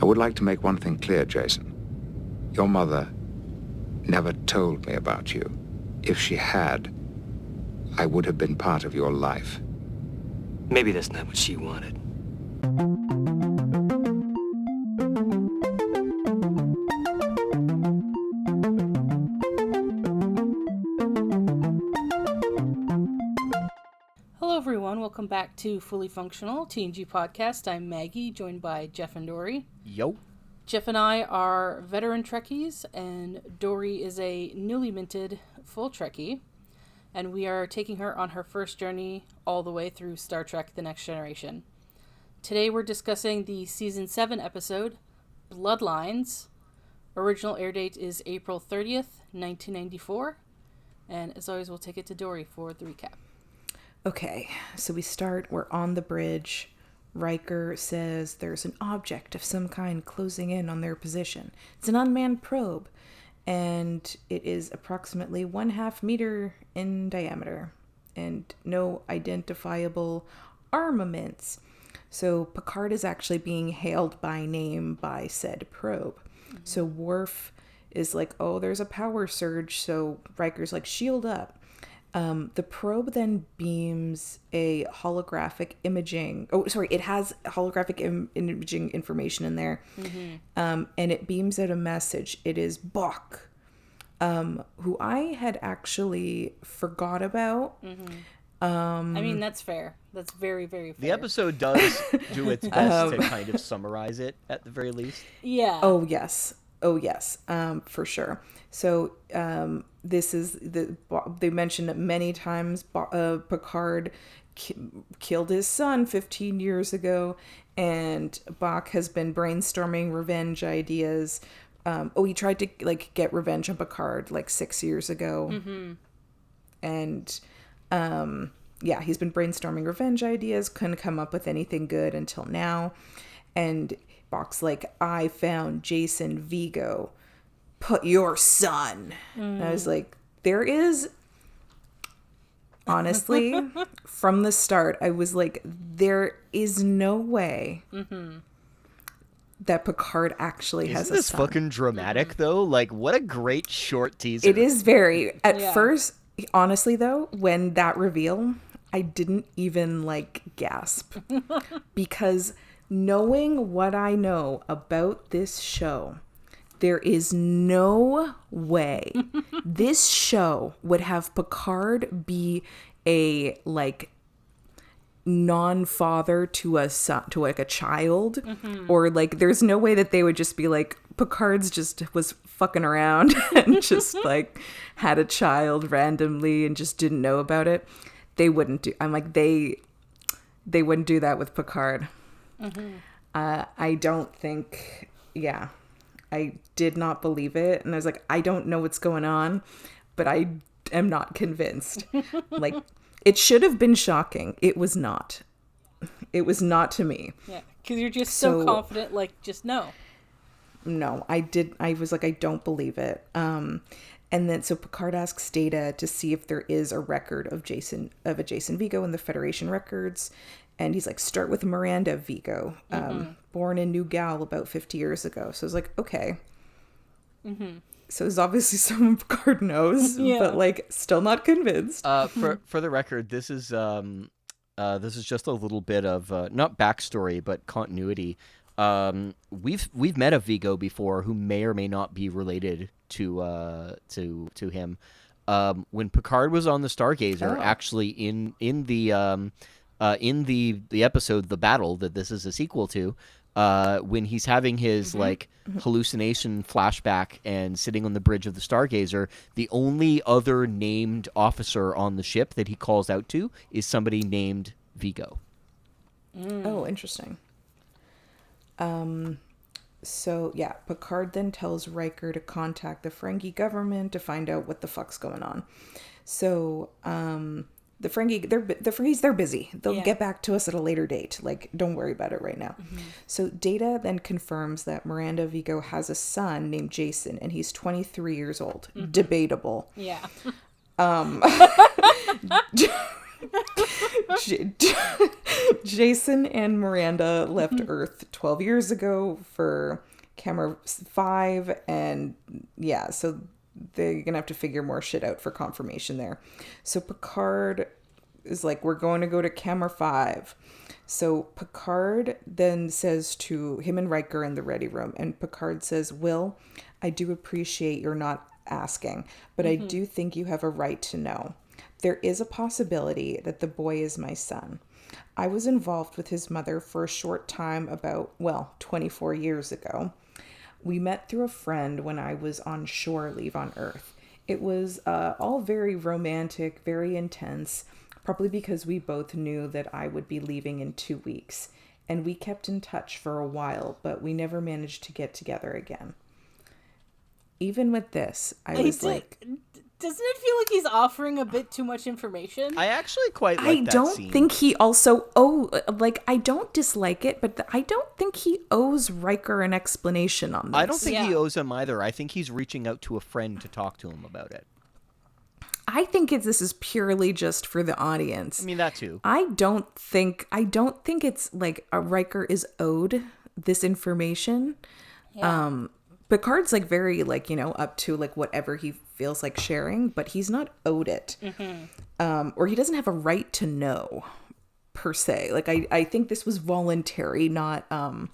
would like to make one thing clear, Jason. Your mother never told me about you. If she had, I would have been part of your life. Maybe that's not what she wanted. Hello everyone, welcome back to Fully Functional TNG Podcast. I'm Maggie, joined by Jeff and Dory. Yo. Jeff and I are veteran Trekkies, and Dory is a newly minted full Trekkie, and we are taking her on her first journey all the way through Star Trek The Next Generation. Today we're discussing the Season 7 episode, Bloodlines. Original air date is April 30th, 1994, and as always we'll take it to Dory for the recap. Okay, so we're on the bridge. Riker says there's an object of some kind closing in on their position. It's an unmanned probe, and it is approximately 1/2 meter in diameter, and no identifiable armaments. So Picard is actually being hailed by name by said probe. Mm-hmm. So Worf is like, oh, there's a power surge, so Riker's like, shield up. The probe then beams a holographic imaging. Oh, sorry. It has holographic imaging information in there. Mm-hmm. And it beams out a message. It is Bok, who I had actually forgot about. Mm-hmm. I mean, that's fair. That's very, very fair. The episode does do its best to kind of summarize it at the very least. Yeah. Oh, yes. For sure. So this is they mentioned it many times. Picard killed his son 15 years ago, and Bok has been brainstorming revenge ideas. He tried to get revenge on Picard 6 years ago, mm-hmm. and he's been brainstorming revenge ideas. Couldn't come up with anything good until now, and Bok's like, I found Jason Vigo. Put your son. And I was like, there is, honestly, from the start, I was like, there is no way that Picard actually has a son. Isn't this fucking dramatic, though? Like, what a great short teaser. It is very. At first, honestly, though, when that reveal, I didn't even, gasp. Because knowing what I know about this show, there is no way this show would have Picard be a non-father to a son, to a child, mm-hmm. or there's no way that they would just be Picard's just was fucking around and just had a child randomly and just didn't know about it. They wouldn't do. I'm like they wouldn't do that with Picard. Mm-hmm. I don't think. Yeah. I did not believe it. And I was like, I don't know what's going on, but I am not convinced. It should have been shocking. It was not. It was not to me. Yeah, because you're just so confident, just no. No, I was like, I don't believe it. And then so Picard asks Data to see if there is a record of a Jason Vigo in the Federation records. And he's like, start with Miranda Vigo, born in New Gal about 50 years ago. So I was like, okay. Mm-hmm. So it's obviously someone Picard knows, but still not convinced. For the record, this is just a little bit of not backstory but continuity. We've met a Vigo before who may or may not be related to him. When Picard was on the Stargazer, actually in the episode The Battle that this is a sequel to, when he's having his hallucination flashback and sitting on the bridge of the Stargazer, the only other named officer on the ship that he calls out to is somebody named Vigo. Oh, interesting. So yeah, Picard then tells Riker to contact the Ferengi government to find out what the fuck's going on. So the Ferengis, they're busy. They'll get back to us at a later date. Don't worry about it right now. Mm-hmm. So Data then confirms that Miranda Vigo has a son named Jason, and he's 23 years old. Mm-hmm. Debatable. Yeah. Jason and Miranda left Earth 12 years ago for Camera 5, and yeah, so they're gonna have to figure more shit out for confirmation there. So Picard is like, we're going to go to Camera 5. So Picard then says to him and Riker in the ready room, and Picard says, Will, I do appreciate you're not asking, but I do think you have a right to know. There is a possibility that the boy is my son. I was involved with his mother for a short time about, 24 years ago. We met through a friend when I was on shore leave on Earth. It was all very romantic, very intense, probably because we both knew that I would be leaving in 2 weeks. And we kept in touch for a while, but we never managed to get together again. Even with this, I was like... Doesn't it feel like he's offering a bit too much information? I actually quite like I that don't scene. think he also I don't dislike it, but I don't think he owes Riker an explanation on this. I don't think he Yeah. owes him either. I think he's reaching out to a friend to talk to him about it. I think this is purely just for the audience. I mean, that too. I don't think it's like a Riker is owed this information. Yeah. Picard's like very like, up to like whatever he feels like sharing, but he's not owed it. Or he doesn't have a right to know per se. Like I think this was voluntary, not I'm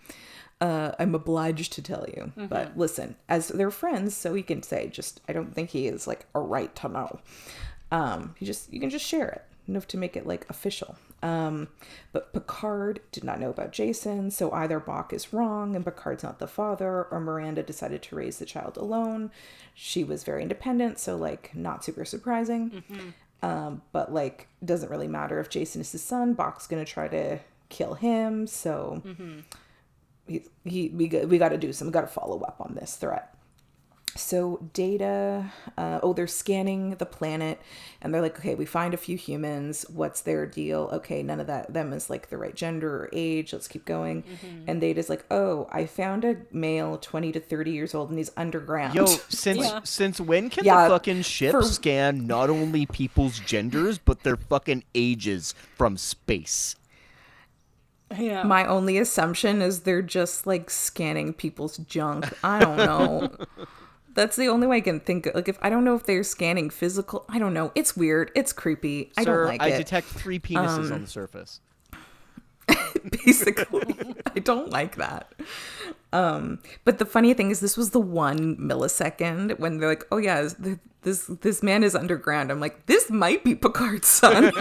obliged to tell you. But listen, as they're friends, so he can say just I don't think he is like a right to know. You can just share it enough to make it like official. But Picard did not know about Jason, so either Bach is wrong and Picard's not the father, or Miranda decided to raise the child alone. She was very independent, so like not super surprising. But like doesn't really matter if Jason is his son. Bach's gonna try to kill him, so we got to follow up on this threat. So Data, they're scanning the planet, and they're like, okay, we find a few humans. What's their deal? Okay, none of them is like the right gender or age. Let's keep going. And Data's like, oh, I found a male 20 to 30 years old, and he's underground. Yo, since when can Yeah, the fucking ship scan not only people's genders, but their fucking ages from space? Yeah. My only assumption is they're just like scanning people's junk. I don't know. That's the only way I can think of. Like, if I don't know if they're scanning physical, I don't know. It's weird. It's creepy. I don't like it. I detect 3 penises on the surface. Basically, I don't like that. But the funny thing is, this was the 1 millisecond when they're like, "Oh yeah, this man is underground." I'm like, this might be Picard's son.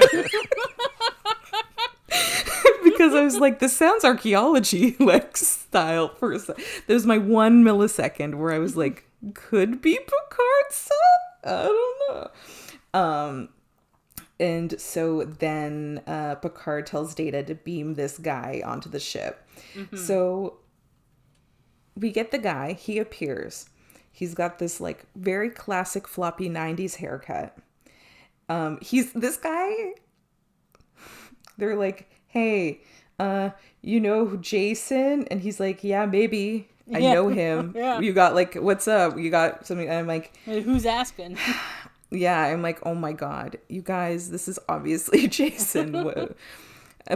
Because I was like, this sounds archaeology like style for a second. There's my 1 millisecond where I was like, could be Picard's son? I don't know. And so then Picard tells Data to beam this guy onto the ship. So we get the guy. He appears. He's got this like very classic floppy 90s haircut. He's this guy. They're like, hey, you know Jason? And he's like, yeah, maybe. I know him. Yeah. You got like, what's up? You got something? And I'm like, Who's asking? yeah, I'm like, oh my God, you guys, this is obviously Jason. But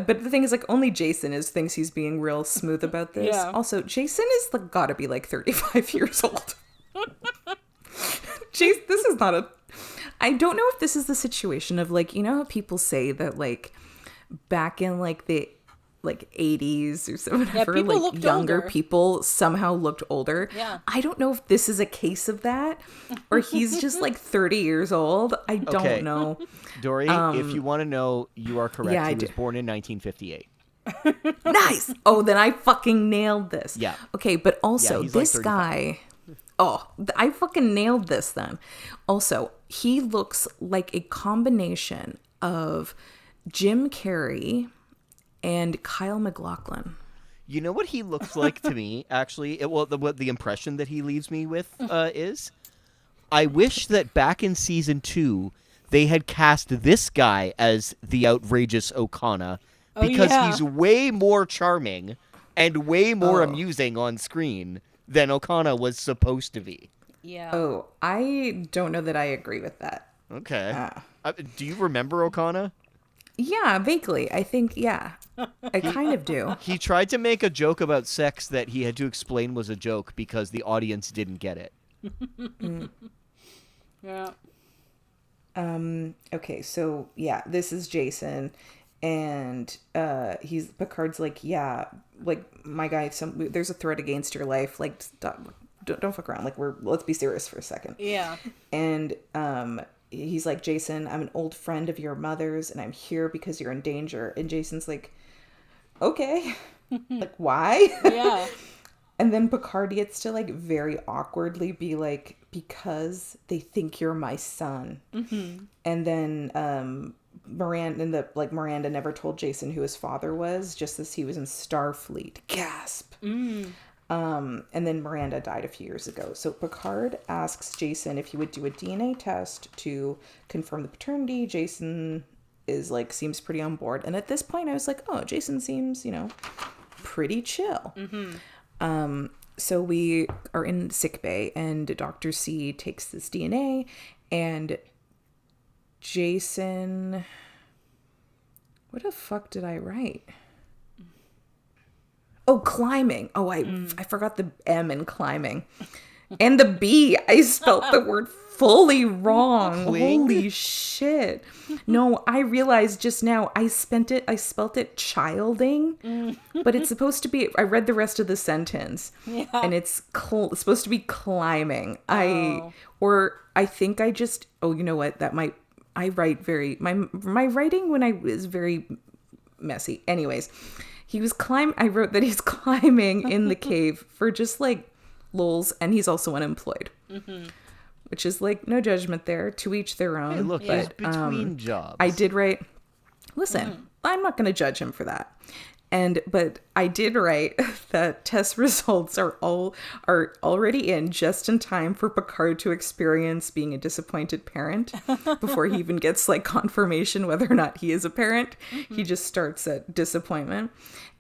the thing is, like, only Jason thinks he's being real smooth about this. Yeah. Also, Jason is like, gotta be like 35 years old. This is not a... I don't know if this is the situation of like, how people say that like back in like the 80s or so, whatever, people like looked younger older. people somehow looked older. Yeah. I don't know if this is a case of that or he's just like 30 years old. I don't Okay. know. Dory, if you want to know, you are correct. Yeah, I he was do. born in 1958. Nice. Oh, then I fucking nailed this. Yeah. Okay, but also he's like this 35. guy. Oh, I fucking nailed this then. Also, he looks like a combination of Jim Carrey and Kyle MacLachlan. You know what he looks like to me, actually? What the impression that he leaves me with is? I wish that back in season 2, they had cast this guy as the outrageous O'Connor, because he's way more charming and way more amusing on screen than O'Connor was supposed to be. Yeah. Oh, I don't know that I agree with that. Okay. Do you remember O'Connor? Yeah, vaguely. I think, yeah. I kind of do. He tried to make a joke about sex that he had to explain was a joke because the audience didn't get it. Yeah. Okay, so yeah, this is Jason, and Picard's like, yeah, like, my guy, there's a threat against your life, like, don't fuck around, like, let's be serious for a second. Yeah. And he's like, Jason, I'm an old friend of your mother's, and I'm here because you're in danger. And Jason's like, okay, like, why? Yeah. And then Picard gets to, like, very awkwardly be like, because they think you're my son. Mm-hmm. And then Miranda never told Jason who his father was, just as he was in Starfleet. Gasp. And then Miranda died a few years ago. So Picard asks Jason if he would do a DNA test to confirm the paternity. Jason seems pretty on board. And at this point I was like, oh, Jason seems, pretty chill. Mm-hmm. So we are in sickbay, and Dr. C takes this DNA, and Jason... What the fuck did I write? Oh, climbing. Oh, I forgot the M in climbing. And the B. I spelt the word fully wrong. Holy shit. No, I realized just now I spelt it childing, but it's supposed to be, I read the rest of the sentence, and it's supposed to be climbing. Oh. I think I just, oh, you know what? I write my writing when I was very messy. Anyways, I wrote that he's climbing in the cave for just like lols, and he's also unemployed. Mm-hmm. Which is like, no judgment there, to each their own. Hey, look, he's between jobs. I did write, listen, I'm not going to judge him for that. But I did write that test results are already in just in time for Picard to experience being a disappointed parent before he even gets like confirmation whether or not he is a parent. Mm-hmm. He just starts at disappointment.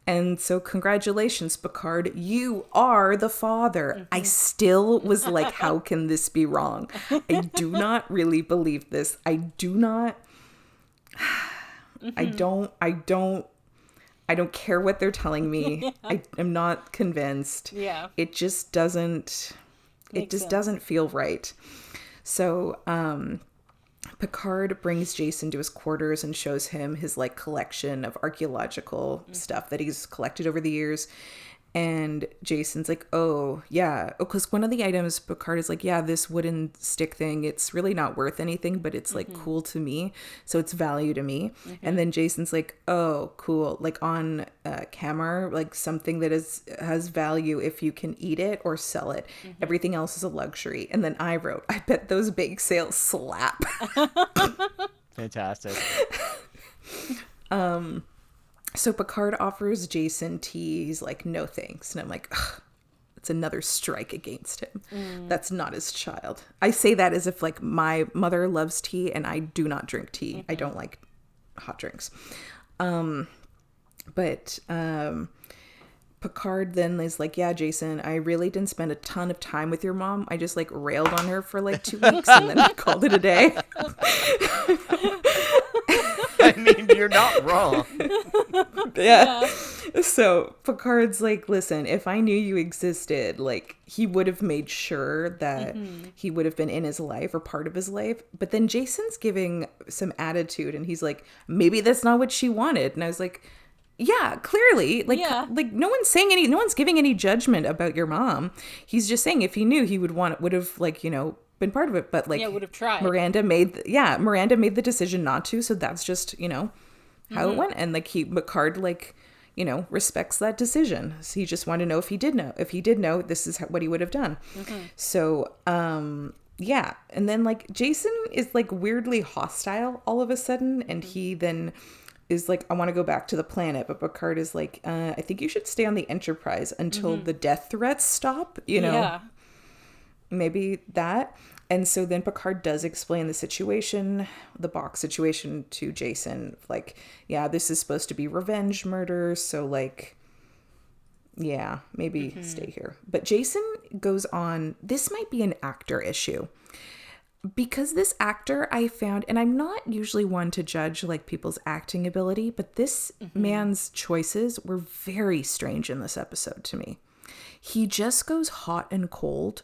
And so congratulations, Picard, you are the father. Mm-hmm. I still was like, how can this be wrong? I do not really believe this. I do not. Mm-hmm. I don't care what they're telling me. Yeah. I am not convinced. Yeah. It just doesn't feel right. So, Picard brings Jason to his quarters and shows him his like collection of archaeological stuff that he's collected over the years. And Jason's like, oh, yeah. Oh, because one of the items, Picard is like, yeah, this wooden stick thing, it's really not worth anything, but it's like cool to me. So it's value to me. Mm-hmm. And then Jason's like, oh, cool. Like on camera, like something that has value if you can eat it or sell it. Mm-hmm. Everything else is a luxury. And then I wrote, I bet those bake sales slap. Fantastic. So Picard offers Jason tea. He's like, no thanks. And I'm like, ugh, it's another strike against him. That's not his child. I say that as if like my mother loves tea and I do not drink tea. Mm-hmm. I don't like hot drinks. But Picard then is like, yeah, Jason, I really didn't spend a ton of time with your mom. I just like railed on her for like 2 weeks and then called it a day. I mean, you're not wrong. Yeah. So Picard's like, listen, if I knew you existed, like he would have made sure that he would have been in his life or part of his life. But then Jason's giving some attitude and he's like, maybe that's not what she wanted. And I was like, yeah, clearly, like no one's giving any judgment about your mom. He's just saying if he knew, he would have like, been part of it, but like would have tried. Miranda made the decision not to, so that's just how it went. And like Picard like respects that decision. So he just wanted to know if he did know this is what he would have done. So yeah, and then like Jason is like weirdly hostile all of a sudden, and he then is like, I want to go back to the planet, but Picard is like, I think you should stay on the Enterprise until the death threats stop, maybe that. And so then Picard does explain the box situation to Jason. Like, yeah, this is supposed to be revenge murder. So like, yeah, maybe stay here. But Jason goes on, this might be an actor issue. because this actor I found, and I'm not usually one to judge like people's acting ability, but this man's choices were very strange in this episode to me. He just goes hot and cold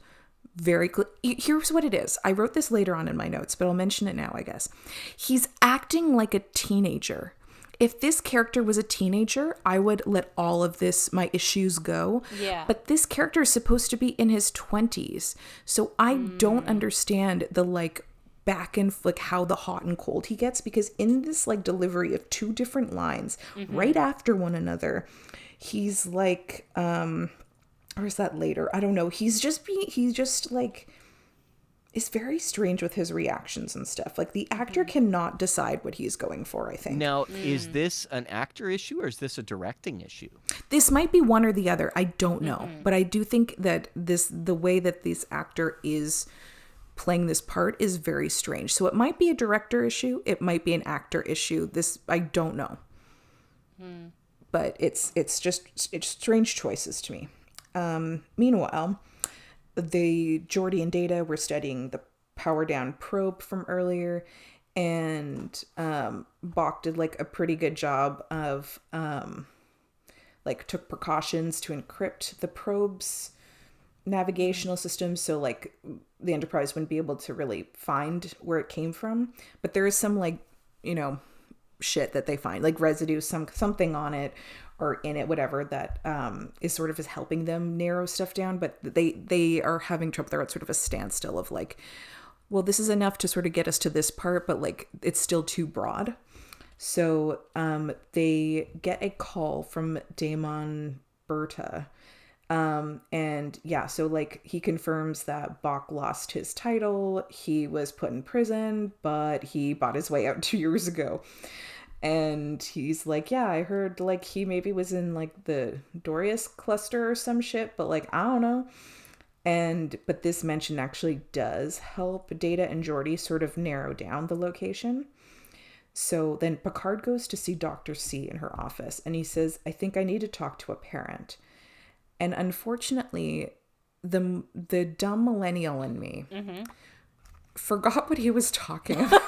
very here's what it is. I wrote this later on in my notes, but I'll mention it now, I guess. He's acting like a teenager. If this character was a teenager, I would let all of my issues go. Yeah. But this character is supposed to be in his 20s. So I don't understand the like back and like how the hot and cold he gets, because in this like delivery of two different lines right after one another, he's like, or is that later? I don't know. He's just like, is very strange with his reactions and stuff. Like the actor cannot decide what he's going for, I think. Now, is this an actor issue or is this a directing issue? This might be one or the other. I don't know. But I do think that the way that this actor is playing this part is very strange. So it might be a director issue. It might be an actor issue. I don't know. But it's strange choices to me. Meanwhile, Geordi and Data were studying the power down probe from earlier, and Bach did like a pretty good job of like took precautions to encrypt the probe's navigational system, so like the Enterprise wouldn't be able to really find where it came from. But there is some like, shit that they find, like residue, something on it or in it, whatever, that is sort of is helping them narrow stuff down. But they are having trouble. They're at sort of a standstill of like, well, this is enough to sort of get us to this part, but like it's still too broad. So they get a call from Damon Berta. And yeah, so like he confirms that Bach lost his title. He was put in prison, but he bought his way out 2 years ago. And he's like, yeah, I heard like he maybe was in like the Dorius cluster or some shit, but like, I don't know. But this mention actually does help Data and Geordi sort of narrow down the location. So then Picard goes to see Dr. C in her office, and he says, I think I need to talk to a parent. And unfortunately, the dumb millennial in me forgot what he was talking about.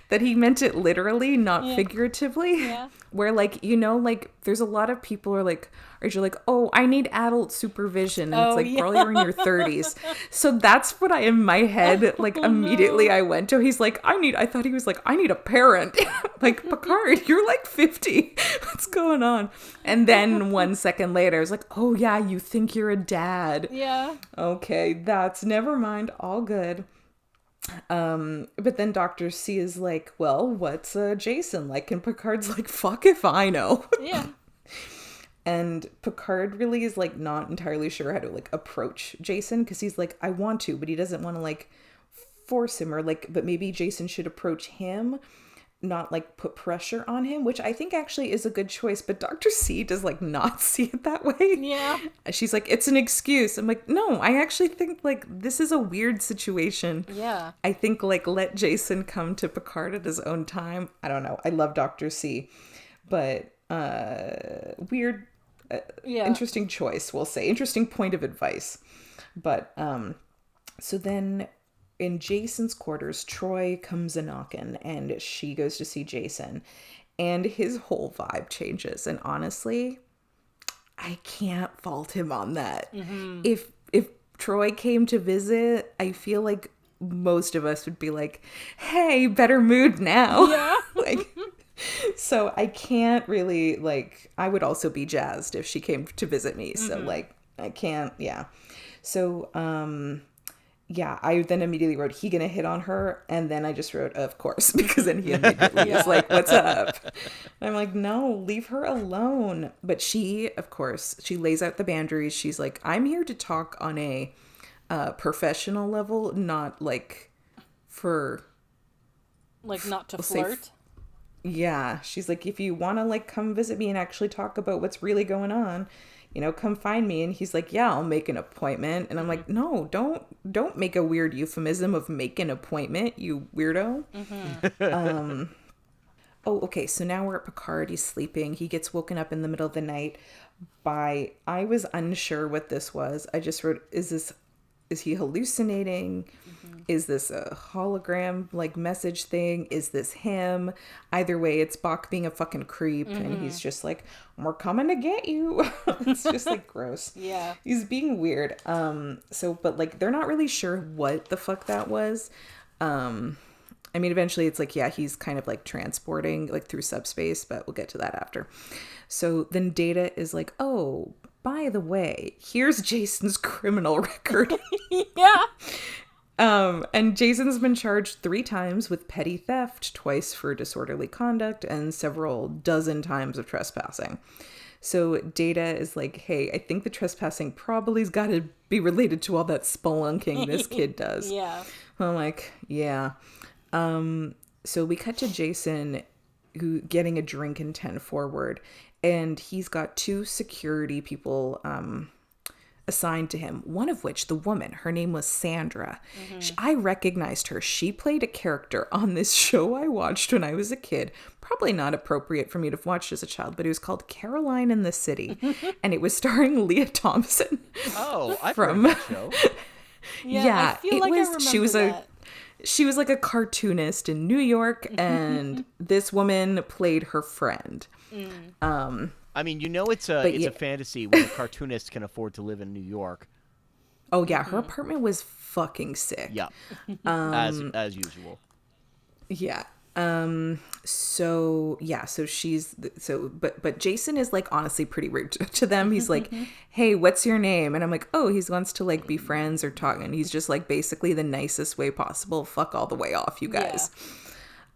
that he meant it literally, not figuratively. Yeah. Where like, like there's a lot of people are like, you're like, oh, I need adult supervision. And it's like, girl, you're in your 30s. So that's what in my head, like immediately I went to. He's like, I thought he was like, I need a parent. Like, Picard, you're like 50. What's going on? And then 1 second later, I was like, oh yeah, you think you're a dad. Yeah. Okay, that's never mind. All good. But then Dr. C is like, well, what's Jason like? And Picard's like, fuck if I know. Yeah. And Picard really is like not entirely sure how to like approach Jason, because he's like, I want to, but he doesn't want to like force him, or like, but maybe Jason should approach him, not like put pressure on him, which I think actually is a good choice. But Dr. C does like not see it that way. Yeah. She's like, it's an excuse. I'm like, no, I actually think like this is a weird situation. Yeah. I think like let Jason come to Picard at his own time. I don't know. I love Dr. C, but weird, interesting choice, we'll say. Interesting point of advice. But so then in Jason's quarters, Troy comes a knocking, and she goes to see Jason, and his whole vibe changes. And honestly, I can't fault him on that. If Troy came to visit, I feel like most of us would be like, hey, better mood now. Yeah. Like, so I can't really, like, I would also be jazzed if she came to visit me. So like, I can't. Yeah. So, yeah, I then immediately wrote, he gonna hit on her? And then I just wrote, of course, because then he immediately is like, what's up? And I'm like, no, leave her alone. But she, of course, she lays out the boundaries. She's like, I'm here to talk on a professional level, not like for... Like not to flirt? Yeah, she's like, if you want to like come visit me and actually talk about what's really going on, come find me. And he's like, yeah, I'll make an appointment. And I'm like, no, don't make a weird euphemism of make an appointment, you weirdo. Oh, okay. So now we're at Picard. He's sleeping. He gets woken up in the middle of the night by, I was unsure what this was. I just wrote, is this is he hallucinating? Is this a hologram like message thing? Is this him? Either way, it's Bach being a fucking creep, and he's just like, we're coming to get you. It's just like gross. Yeah. He's being weird. But like they're not really sure what the fuck that was. I mean, eventually it's like, yeah, he's kind of like transporting like through subspace, but we'll get to that after. So then Data is like, oh, by the way, here's Jason's criminal record. Yeah. And Jason's been charged 3 times with petty theft, twice for disorderly conduct, and several dozen times of trespassing. So Data is like, hey, I think the trespassing probably's got to be related to all that spelunking this kid does. Yeah. I'm like, yeah. So we cut to Jason who getting a drink in 10 forward, and he's got 2 security people assigned to him, one of which, the woman, her name was Sandra. I recognized her. She played a character on this show I watched when I was a kid. Probably not appropriate for me to have watched as a child, but it was called Caroline in the City, and it was starring Leah Thompson. Oh, I've heard of that show. Yeah, I feel like I remember she was like a cartoonist in New York, and this woman played her friend. I mean, you know, it's a fantasy when a cartoonist can afford to live in New York. Oh yeah, her apartment was fucking sick. Yeah, as usual. Yeah. So Jason is like honestly pretty rude to them. He's like, hey, what's your name? And I'm like, oh, he wants to like be friends or talk. And he's just like basically the nicest way possible. Fuck all the way off, you guys.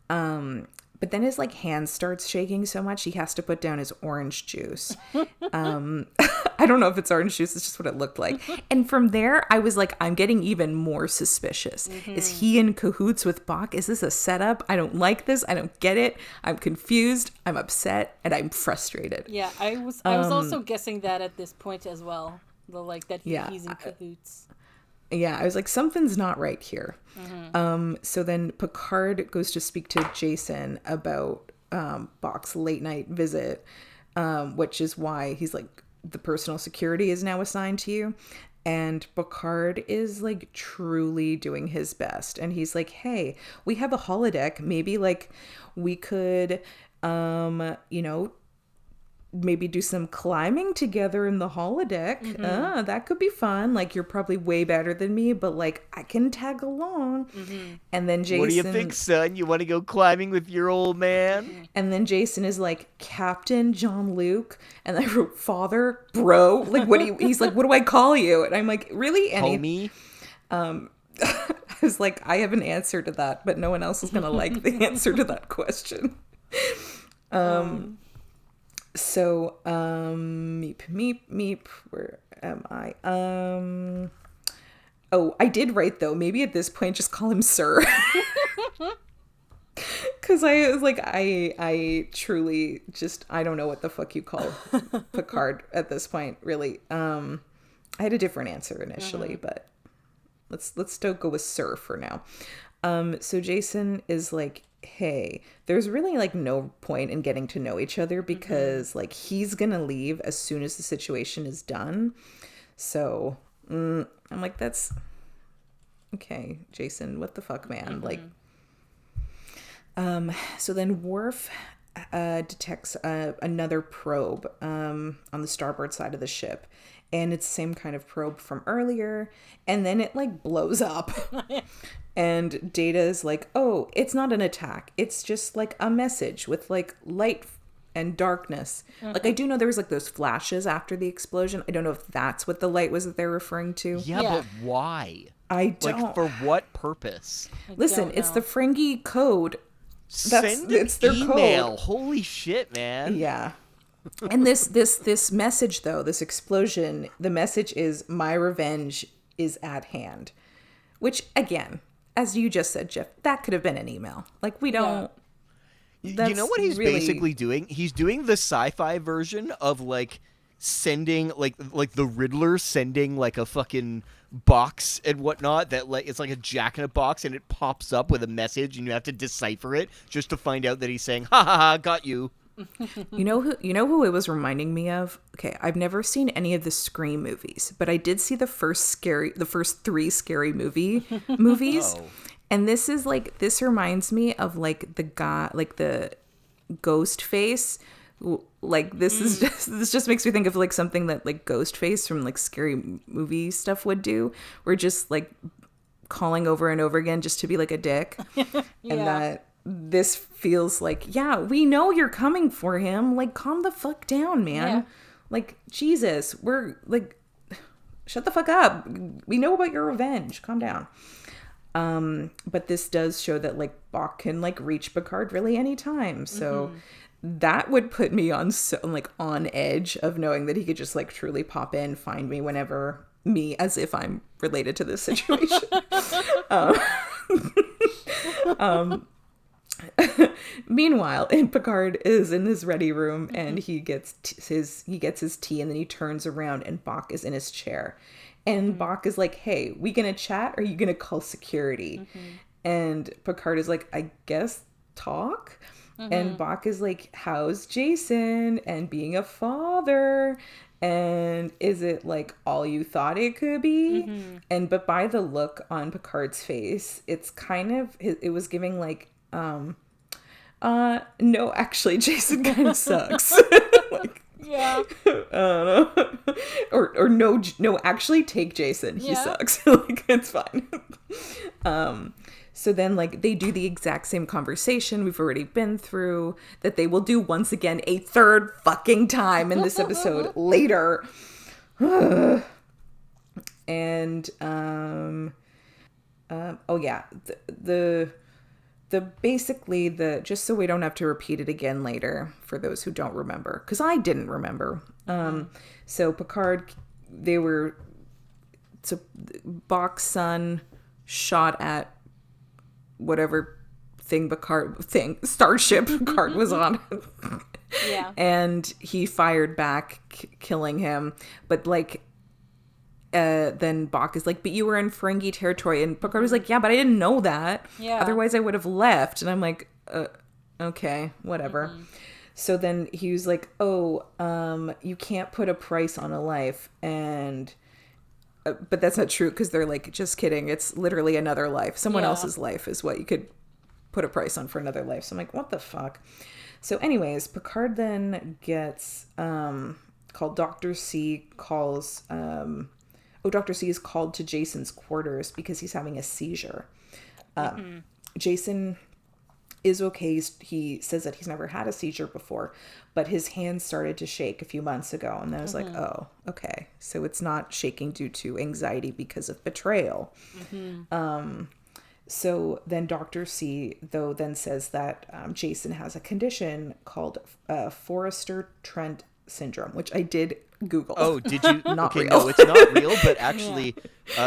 Yeah. But then his like hand starts shaking so much he has to put down his orange juice. I don't know if it's orange juice, it's just what it looked like. And from there, I was like, I'm getting even more suspicious. Is he in cahoots with Bach? Is this a setup? I don't like this. I don't get it. I'm confused. I'm upset, and I'm frustrated. Yeah, I was also guessing that at this point as well. He's in cahoots. Yeah, I was like, something's not right here. So then Picard goes to speak to Jason about Bach's late night visit, which is why he's like, the personal security is now assigned to you. And Picard is like truly doing his best. And he's like, hey, we have a holodeck. Maybe like we could, maybe do some climbing together in the holodeck. That could be fun. Like, you're probably way better than me, but like I can tag along. And then Jason, what do you think, son? You want to go climbing with your old man? And then Jason is like, Captain Jean-Luc. And I wrote, father, bro. Like, he's like, what do I call you? And I'm like, really? Homie? I was like, I have an answer to that, but no one else is gonna like the answer to that question. So, meep, where am I? Oh, I did write though, maybe at this point just call him sir. Cause I was like, I truly just, I don't know what the fuck you call Picard at this point, really. I had a different answer initially, but let's still go with sir for now. So Jason is like, hey, there's really like no point in getting to know each other because like he's gonna leave as soon as the situation is done. So I'm like, that's okay, Jason, what the fuck, man? Like, so then Worf detects another probe on the starboard side of the ship, and it's the same kind of probe from earlier, and then it like blows up. And Data is like, oh, it's not an attack. It's just like a message with like light and darkness. Like, I do know there was like those flashes after the explosion. I don't know if that's what the light was that they're referring to. Yeah. But why? I don't. Like, for what purpose? Listen, it's the Ferengi code. It's their email. Code. Holy shit, man. Yeah. And this message though, this explosion, the message is, my revenge is at hand. Which again, as you just said, Jeff, that could have been an email. Like, we don't. Yeah. You know what he's basically doing? He's doing the sci-fi version of like sending like the Riddler sending like a fucking box and whatnot that like it's like a jack in a box and it pops up with a message and you have to decipher it just to find out that he's saying ha ha ha, got you. You know who it was reminding me of? Okay, I've never seen any of the Scream movies, but I did see the first 3 scary movies. Oh. And this reminds me of like the guy, like the ghost face. Like this just makes me think of like something that like Ghostface from like scary movie stuff would do. We're just like calling over and over again just to be like a dick. And that this feels like, yeah, we know you're coming for him. Like, calm the fuck down, man. Yeah. Like, Jesus, we're like, shut the fuck up. We know about your revenge. Calm down. But this does show that like Bach can like reach Picard really anytime. So that would put me on on edge of knowing that he could just like truly pop in, find me whenever, me as if I'm related to this situation. Meanwhile, Picard is in his ready room and he gets his tea, and then he turns around and Bach is in his chair. And Bach is like, hey, we gonna chat or are you gonna call security? And Picard is like, I guess talk. And Bach is like, how's Jason and being a father? And is it like all you thought it could be? But by the look on Picard's face, it's kind of, it was giving like, no, actually, Jason kind of sucks. Like, Yeah. I don't know. Or no, actually take Jason. He sucks. Like, it's fine. So then like they do the exact same conversation we've already been through that they will do once again a third fucking time in this episode later. And oh yeah, the basically the, just so we don't have to repeat it again later for those who don't remember, because I didn't remember. So Picard, Bach's son shot at whatever starship Picard was on. Yeah. And he fired back, killing him. But like, then Bach is like, but you were in Ferengi territory. And Picard was like, yeah, but I didn't know that. Yeah. Otherwise I would have left. And I'm like, okay, whatever. So then he was like, oh, you can't put a price on a life. And but that's not true, because they're like, just kidding. It's literally another life. Someone else's life is what you could put a price on for another life. So I'm like, what the fuck? So anyways, Picard then gets called. Dr. C calls. Dr. C is called to Jason's quarters because he's having a seizure. Jason is okay. He says that he's never had a seizure before, but his hand started to shake a few months ago. And I was like, oh, okay. So it's not shaking due to anxiety because of betrayal. So then Dr. C, though, then says that Jason has a condition called Forrester-Trent syndrome, which I did Google. Oh, did you? Not okay, real. no, it's not real. But actually,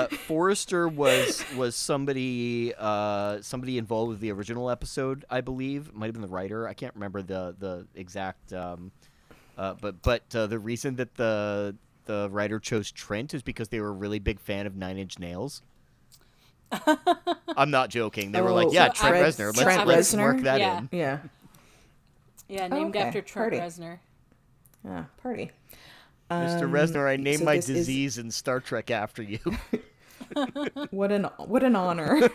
Forrester was somebody involved with the original episode. I believe it might have been the writer. I can't remember the exact. But the reason that the writer chose Trent is because they were a really big fan of Nine Inch Nails. I'm not joking. They were like, yeah, so Trent Reznor. Let's work that in. Yeah. Yeah, named after Trent Party. Reznor. Yeah, party. Mr. Reznor, I named so my this disease in Star Trek after you. What an honor.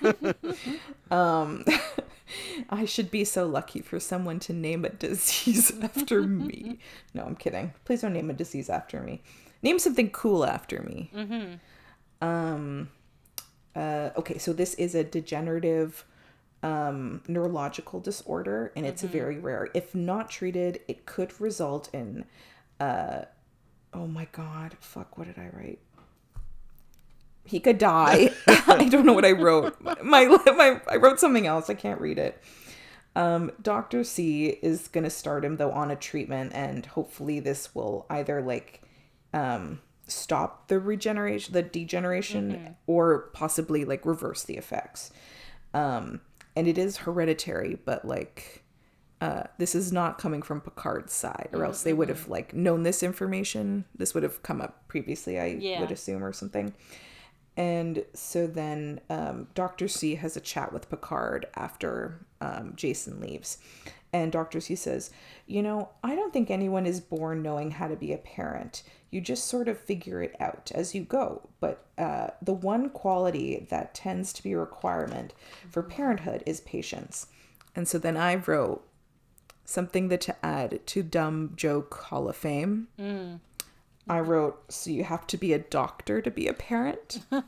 I should be so lucky for someone to name a disease after me. No, I'm kidding. Please don't name a disease after me. Name something cool after me. Okay, so this is a degenerative neurological disorder, and it's very rare. If not treated, it could result in oh my god, fuck, what did I write? He could die. I don't know what I wrote. I wrote something else. I can't read it. Dr. C is going to start him, though, on a treatment, and hopefully this will either, like, stop the degeneration, or possibly, like, reverse the effects. And it is hereditary, but, like, this is not coming from Picard's side, or else they would have, like, known this information. This would have come up previously, I would assume, or something. And so then Dr. C has a chat with Picard after Jason leaves. And Dr. C says, I don't think anyone is born knowing how to be a parent. You just sort of figure it out as you go. But the one quality that tends to be a requirement for parenthood is patience. And so then I wrote something that to add to Dumb Joke Hall of Fame. I wrote, so you have to be a doctor to be a parent. All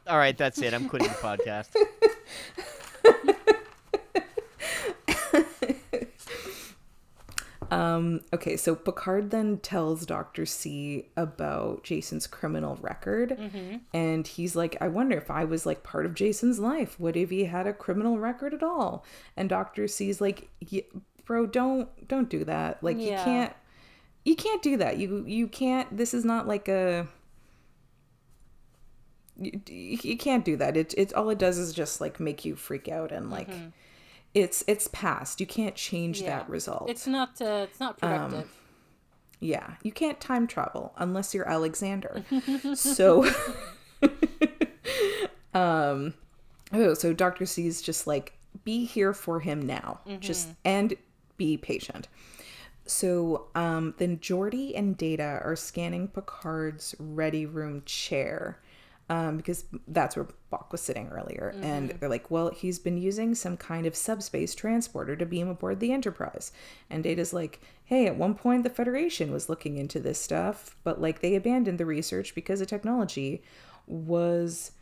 right, that's it. I'm quitting the podcast. Okay, so Picard then tells Dr. C about Jason's criminal record. And he's like, I wonder if I was like part of Jason's life. What if he had a criminal record at all? And Dr. C's like, bro, don't do that. Like, you can't do that. You can't, this is not like a, you can't do that. It's all it does is just like make you freak out and like, it's past. You can't change that result. It's not productive. Yeah, you can't time travel unless you're Alexander. So, so Dr. C's just like, be here for him now, and be patient. So, then Geordi and Data are scanning Picard's ready room chair. Because that's where Bach was sitting earlier. And they're like, well, he's been using some kind of subspace transporter to beam aboard the Enterprise. And Data's like, hey, at one point the Federation was looking into this stuff, but like they abandoned the research because the technology was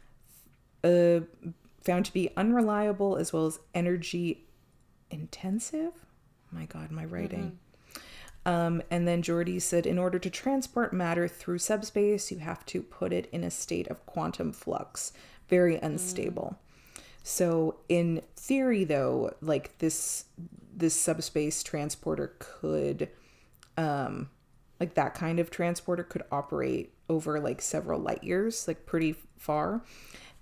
found to be unreliable as well as energy intensive. My God, my writing. And then Geordi said, in order to transport matter through subspace, you have to put it in a state of quantum flux, very unstable. So in theory, though, like this subspace transporter could, like that kind of transporter could operate over like several light years, like pretty far.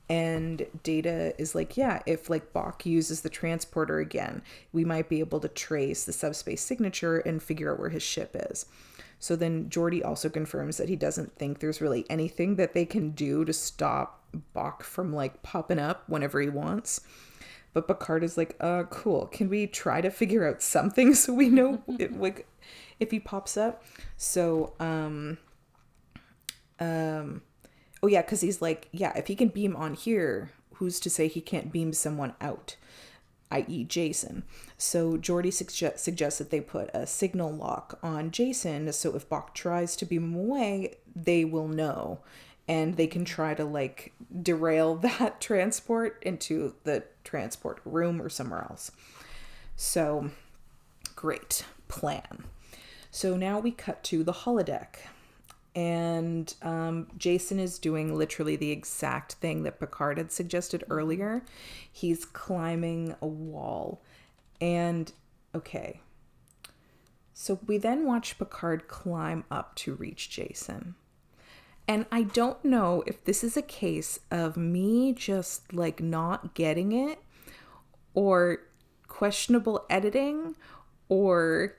And Data is like, yeah, if like Bach uses the transporter again, we might be able to trace the subspace signature and figure out where his ship is. So then Geordi also confirms that he doesn't think there's really anything that they can do to stop Bach from like popping up whenever he wants. But Picard is like, cool. Can we try to figure out something so we know like if he pops up? So, oh, yeah, because he's like, yeah, if he can beam on here, who's to say he can't beam someone out, i.e. Jason? So Geordi suggests that they put a signal lock on Jason, so if Bach tries to beam him away, they will know. And they can try to, like, derail that transport into the transport room or somewhere else. So, great plan. So now we cut to the holodeck. And Jason is doing literally the exact thing that Picard had suggested earlier. He's climbing a wall. And, okay. So we then watch Picard climb up to reach Jason. And I don't know if this is a case of me just, like, not getting it, or questionable editing, or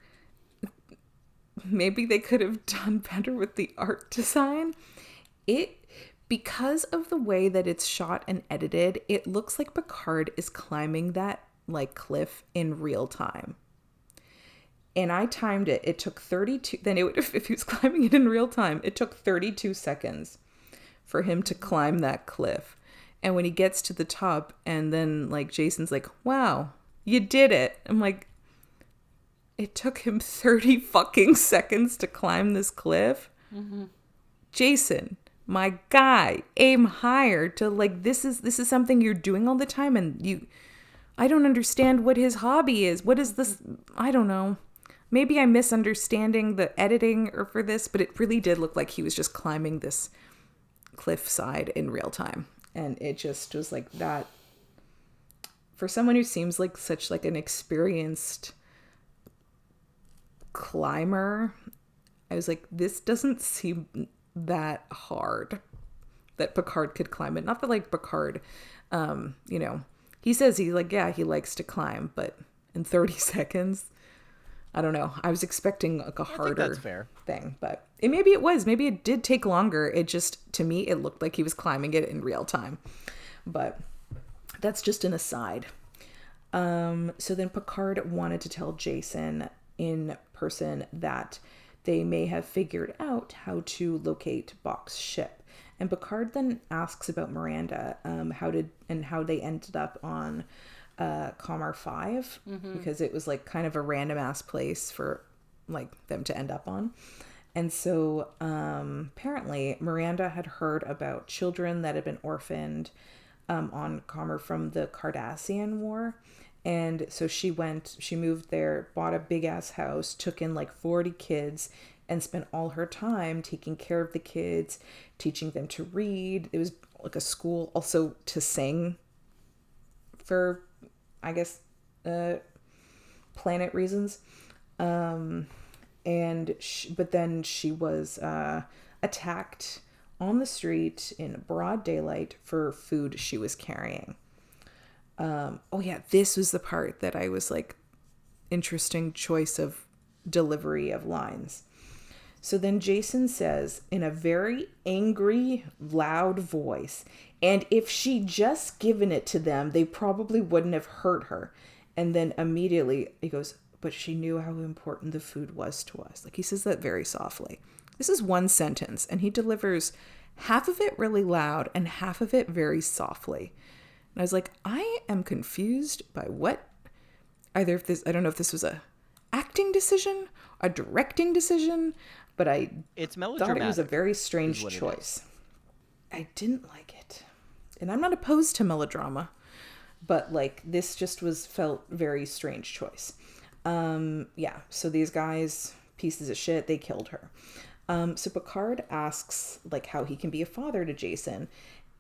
maybe they could have done better with the art design. Because of the way that it's shot and edited, it looks like Picard is climbing that like cliff in real time. And I timed it. It took 32. Then it would, if he was climbing it in real time, it took 32 seconds for him to climb that cliff. And when he gets to the top, and then like Jason's like, "Wow, you did it." I'm like, it took him 30 fucking seconds to climb this cliff. Jason, my guy, aim higher. To like, this is something you're doing all the time, and I don't understand what his hobby is. What is this? I don't know. Maybe I'm misunderstanding the editing or for this, but it really did look like he was just climbing this cliffside in real time. And it just was like that. For someone who seems like such like an experienced climber, I was like, this doesn't seem that hard that Picard could climb it. Not that like Picard, he says he likes to climb, but in 30 seconds, I don't know. I was expecting like a harder thing, but maybe it did take longer. It just, to me, it looked like he was climbing it in real time, but that's just an aside. So then Picard wanted to tell Jason in person that they may have figured out how to locate Bok's ship. And Picard then asks about Miranda, how they ended up on Comar 5, because it was like kind of a random ass place for like them to end up on. And so apparently Miranda had heard about children that had been orphaned on Comar from the Cardassian War. And so she moved there, bought a big ass house, took in like 40 kids, and spent all her time taking care of the kids, teaching them to read. It was like a school also to sing for, I guess, planet reasons. But then she was attacked on the street in broad daylight for food she was carrying. This was the part that I was like, interesting choice of delivery of lines. So then Jason says in a very angry, loud voice, and if she just given it to them, they probably wouldn't have hurt her. And then immediately he goes, but she knew how important the food was to us. Like, he says that very softly. This is one sentence, and he delivers half of it really loud and half of it very softly. And I was like, I am confused by what, I don't know if this was a acting decision, a directing decision, but it's thought it was a very strange choice. I didn't like it. And I'm not opposed to melodrama, but like this just felt very strange choice. So these guys, pieces of shit, they killed her. So Picard asks like how he can be a father to Jason,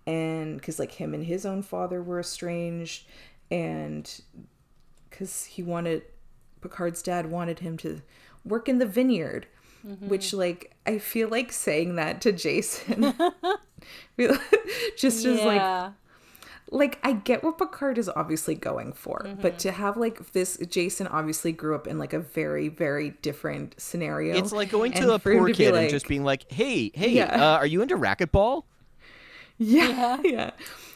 and because like him and his own father were estranged, and because Picard's dad wanted him to work in the vineyard, which like I feel like saying that to Jason just is like I get what Picard is obviously going for, but to have like this, Jason obviously grew up in like a very, very different scenario. It's like going to a poor kid and just being like, hey, are you into racquetball? Yeah.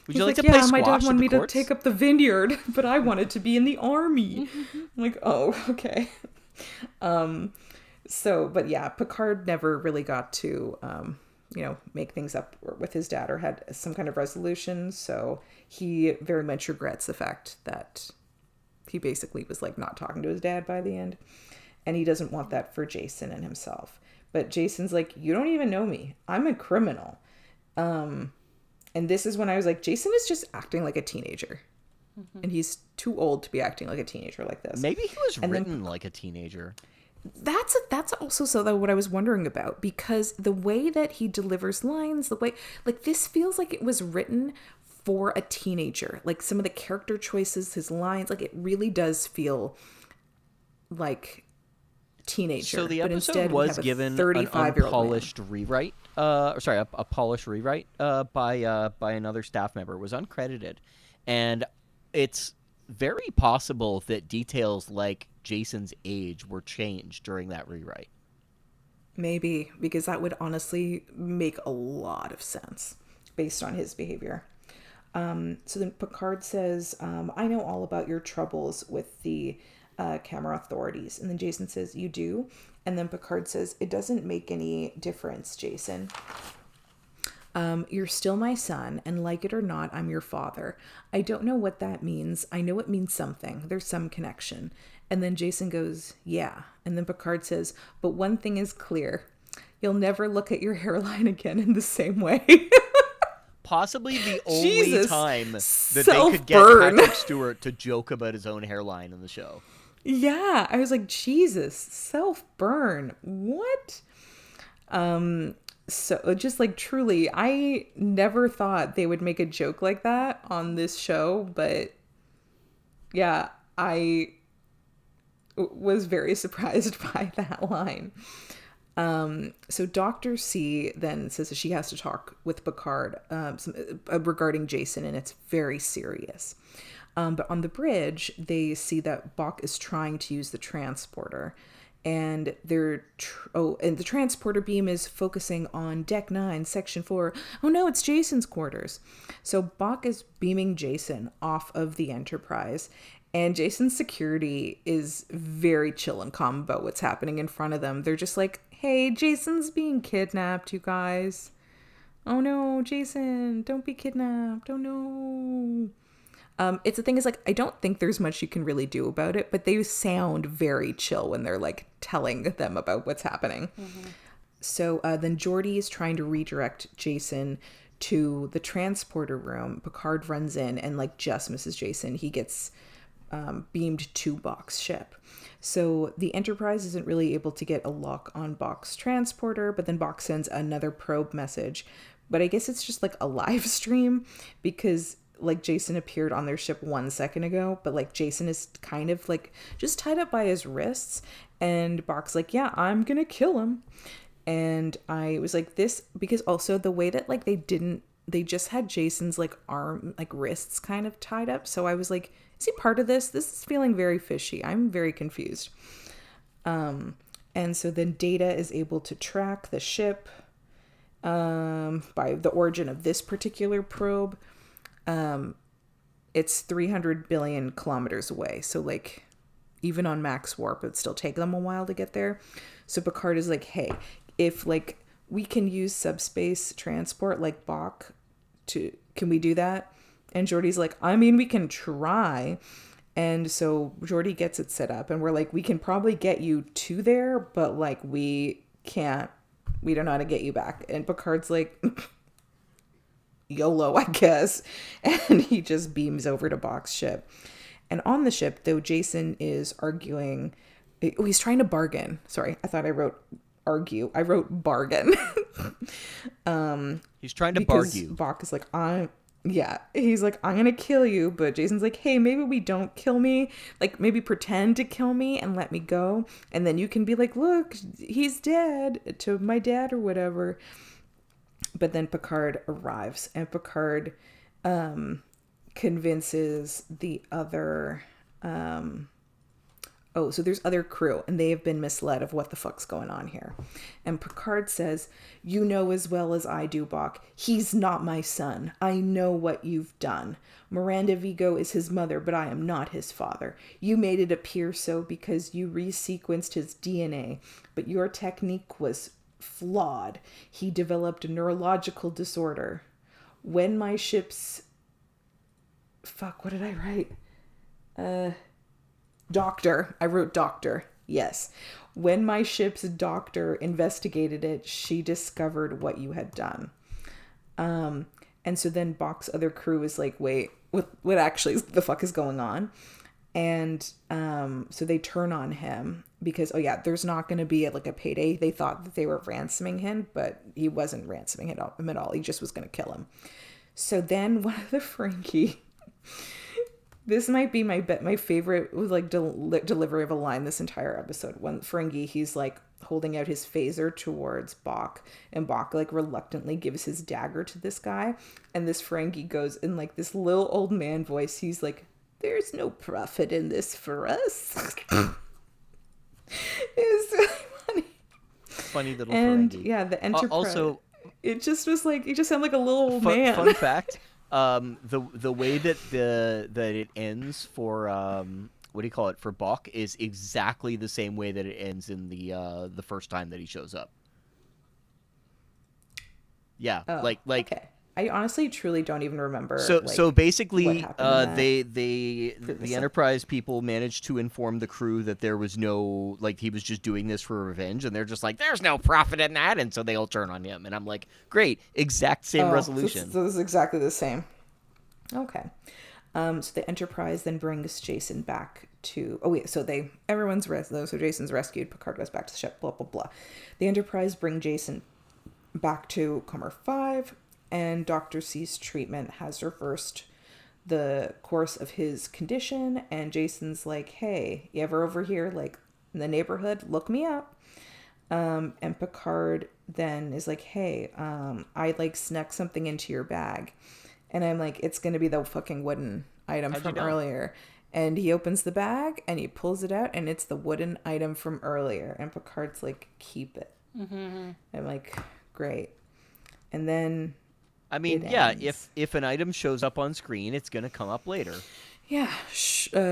Would you like to play squash? My dad wanted me to take up the vineyard, but I wanted to be in the army. I'm like, oh, okay. Picard never really got to, make things up with his dad or had some kind of resolution. So he very much regrets the fact that he basically was like not talking to his dad by the end. And he doesn't want that for Jason and himself. But Jason's like, you don't even know me. I'm a criminal. And this is when I was like, Jason is just acting like a teenager. And he's too old to be acting like a teenager like this. Maybe he was written like a teenager. That's also what I was wondering about, because the way that he delivers lines, the way like this feels like it was written for a teenager. Like some of the character choices, his lines, like it really does feel like teenager. So the episode was given an unpolished rewrite. A polished rewrite by another staff member. It was uncredited, and it's very possible that details like Jason's age were changed during that rewrite. Maybe, because that would honestly make a lot of sense based on his behavior. So then Picard says, I know all about your troubles with the camera authorities. And then Jason says, you do? And then Picard says, it doesn't make any difference, Jason. You're still my son, and like it or not, I'm your father. I don't know what that means. I know it means something. There's some connection. And then Jason goes, yeah. And then Picard says, but one thing is clear. You'll never look at your hairline again in the same way. Possibly the only time that they could get Patrick Stewart to joke about his own hairline in the show. Yeah. I was like, Jesus, self-burn. What? So just like truly, I never thought they would make a joke like that on this show, but yeah, I was very surprised by that line. So Dr. C then says that she has to talk with Picard regarding Jason, and it's very serious. But on the bridge, they see that Bok is trying to use the transporter. And the transporter beam is focusing on Deck 9, Section 4. Oh no, it's Jason's quarters. So Bok is beaming Jason off of the Enterprise. And Jason's security is very chill and calm about what's happening in front of them. They're just like, hey, Jason's being kidnapped, you guys. Oh no, Jason, don't be kidnapped. Oh no. It's the thing is, like, I don't think there's much you can really do about it, but they sound very chill when they're like telling them about what's happening. Mm-hmm. So then Geordi is trying to redirect Jason to the transporter room. Picard runs in and like just misses Jason. He gets beamed to Bok's ship. So the Enterprise isn't really able to get a lock on Bok's transporter, but then Bok sends another probe message. But I guess it's just like a live stream because like Jason appeared on their ship 1 second ago, but like Jason is kind of like just tied up by his wrists, and Bok's like, yeah, I'm gonna kill him. And I was like, this, because also the way that like they just had Jason's like arm, like wrists kind of tied up. So I was like, is he part of this? This is feeling very fishy. I'm very confused. And so then Data is able to track the ship by the origin of this particular probe. It's 300 billion kilometers away. So like even on max warp, it'd still take them a while to get there. So Picard is like, hey, if like we can use subspace transport like Bok can we do that? And Geordi's like, I mean, we can try. And so Geordi gets it set up and we're like, we can probably get you to there, but like we don't know how to get you back. And Picard's like, YOLO, I guess. And he just beams over to Bok's ship. And on the ship, though, Jason is arguing. Oh, he's trying to bargain. Sorry, I thought I wrote argue. I wrote bargain. He's trying to bargain. Bok is like, he's like, I'm going to kill you. But Jason's like, hey, maybe we don't kill me. Like, maybe pretend to kill me and let me go. And then you can be like, look, he's dead to my dad or whatever. But then Picard arrives and Picard convinces the other... so there's other crew and they have been misled of what the fuck's going on here. And Picard says, you know as well as I do, Bok, he's not my son. I know what you've done. Miranda Vigo is his mother, but I am not his father. You made it appear so because you resequenced his DNA, but your technique was flawed. He developed a neurological disorder. When my ship's... Fuck, what did I write? Doctor. I wrote doctor. Yes. When my ship's doctor investigated it, she discovered what you had done. And so then Bok's other crew is like, wait, what actually the fuck is going on? And so they turn on him because, there's not going to be a payday. They thought that they were ransoming him, but he wasn't ransoming him at all. He just was going to kill him. So then one of the Ferengi... This might be my favorite delivery of a line this entire episode. When Ferengi, he's like holding out his phaser towards Bok, and Bok like reluctantly gives his dagger to this guy, and this Ferengi goes in like this little old man voice. He's like, "There's no profit in this for us." It's really funny. Funny little and, Ferengi. Yeah, the Enterprise. Also, it just was like, you just sound like a little old man. Fun fact. The way that it ends for what do you call it, for Bok is exactly the same way that it ends in the first time that he shows up. Yeah, okay. I honestly truly don't even remember. So basically, the Enterprise people managed to inform the crew that there was no, like, he was just doing this for revenge, and they're just like, there's no profit in that, and so they all turn on him, and I'm like, great, exact same resolution. So this is exactly the same. Okay. So the Enterprise then brings Jason back to... everyone's rescued. So Jason's rescued. Picard goes back to the ship. Blah, blah, blah. The Enterprise bring Jason back to Comer 5, and Dr. C's treatment has reversed the course of his condition. And Jason's like, hey, you ever over here, like, in the neighborhood? Look me up. And Picard then is like, hey, I, like, snuck something into your bag. And I'm like, it's going to be the fucking wooden item from earlier. And he opens the bag and he pulls it out and it's the wooden item from earlier. And Picard's like, keep it. Mm-hmm. I'm like, great. And then... I mean, yeah, if an item shows up on screen, it's going to come up later. Yeah.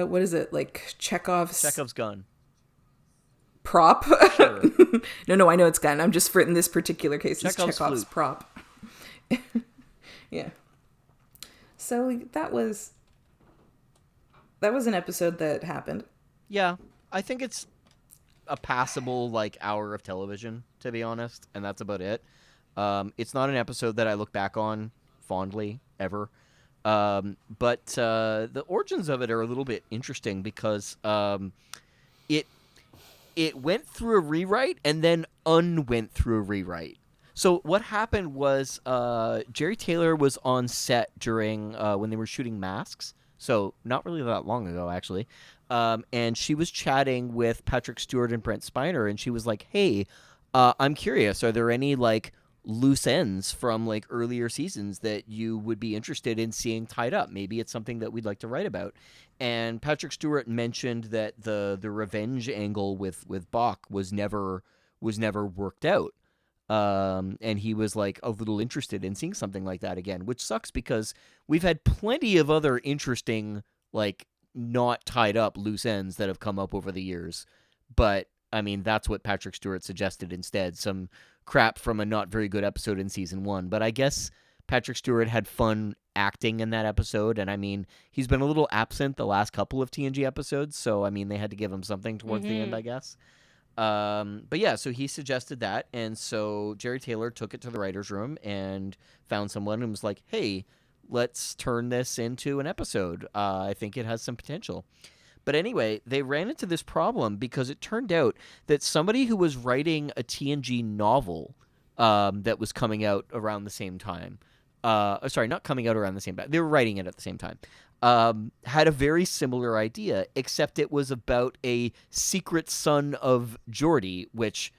What is it? Like Chekhov's gun. Prop? Sure. No, I know it's gun. I'm just for in this particular case, it's Chekhov's Chekhov's flute. prop. Yeah. So that was an episode that happened. Yeah, I think it's a passable like hour of television, to be honest, and that's about it. It's not an episode that I look back on fondly ever, but the origins of it are a little bit interesting because it went through a rewrite and then unwent through a rewrite. So what happened was Jerry Taylor was on set during when they were shooting Masks, so not really that long ago, actually. And she was chatting with Patrick Stewart and Brent Spiner, and she was like, hey, I'm curious, are there any like loose ends from like earlier seasons that you would be interested in seeing tied up? Maybe it's something that we'd like to write about. And Patrick Stewart mentioned that the revenge angle with Bach was never worked out. And he was like a little interested in seeing something like that again, which sucks because we've had plenty of other interesting, like not tied up loose ends that have come up over the years. But I mean, that's what Patrick Stewart suggested instead. Some crap from a not very good episode in season 1. But I guess Patrick Stewart had fun acting in that episode. And I mean, he's been a little absent the last couple of TNG episodes. So, I mean, they had to give him something towards the end, I guess. But yeah, so he suggested that. And so Jerry Taylor took it to the writer's room and found someone and was like, hey, let's turn this into an episode. I think it has some potential. But anyway, they ran into this problem because it turned out that somebody who was writing a TNG novel that was coming out around the same time, sorry, not coming out around the same time, they were writing it at the same time, had a very similar idea, except it was about a secret son of Geordi, which,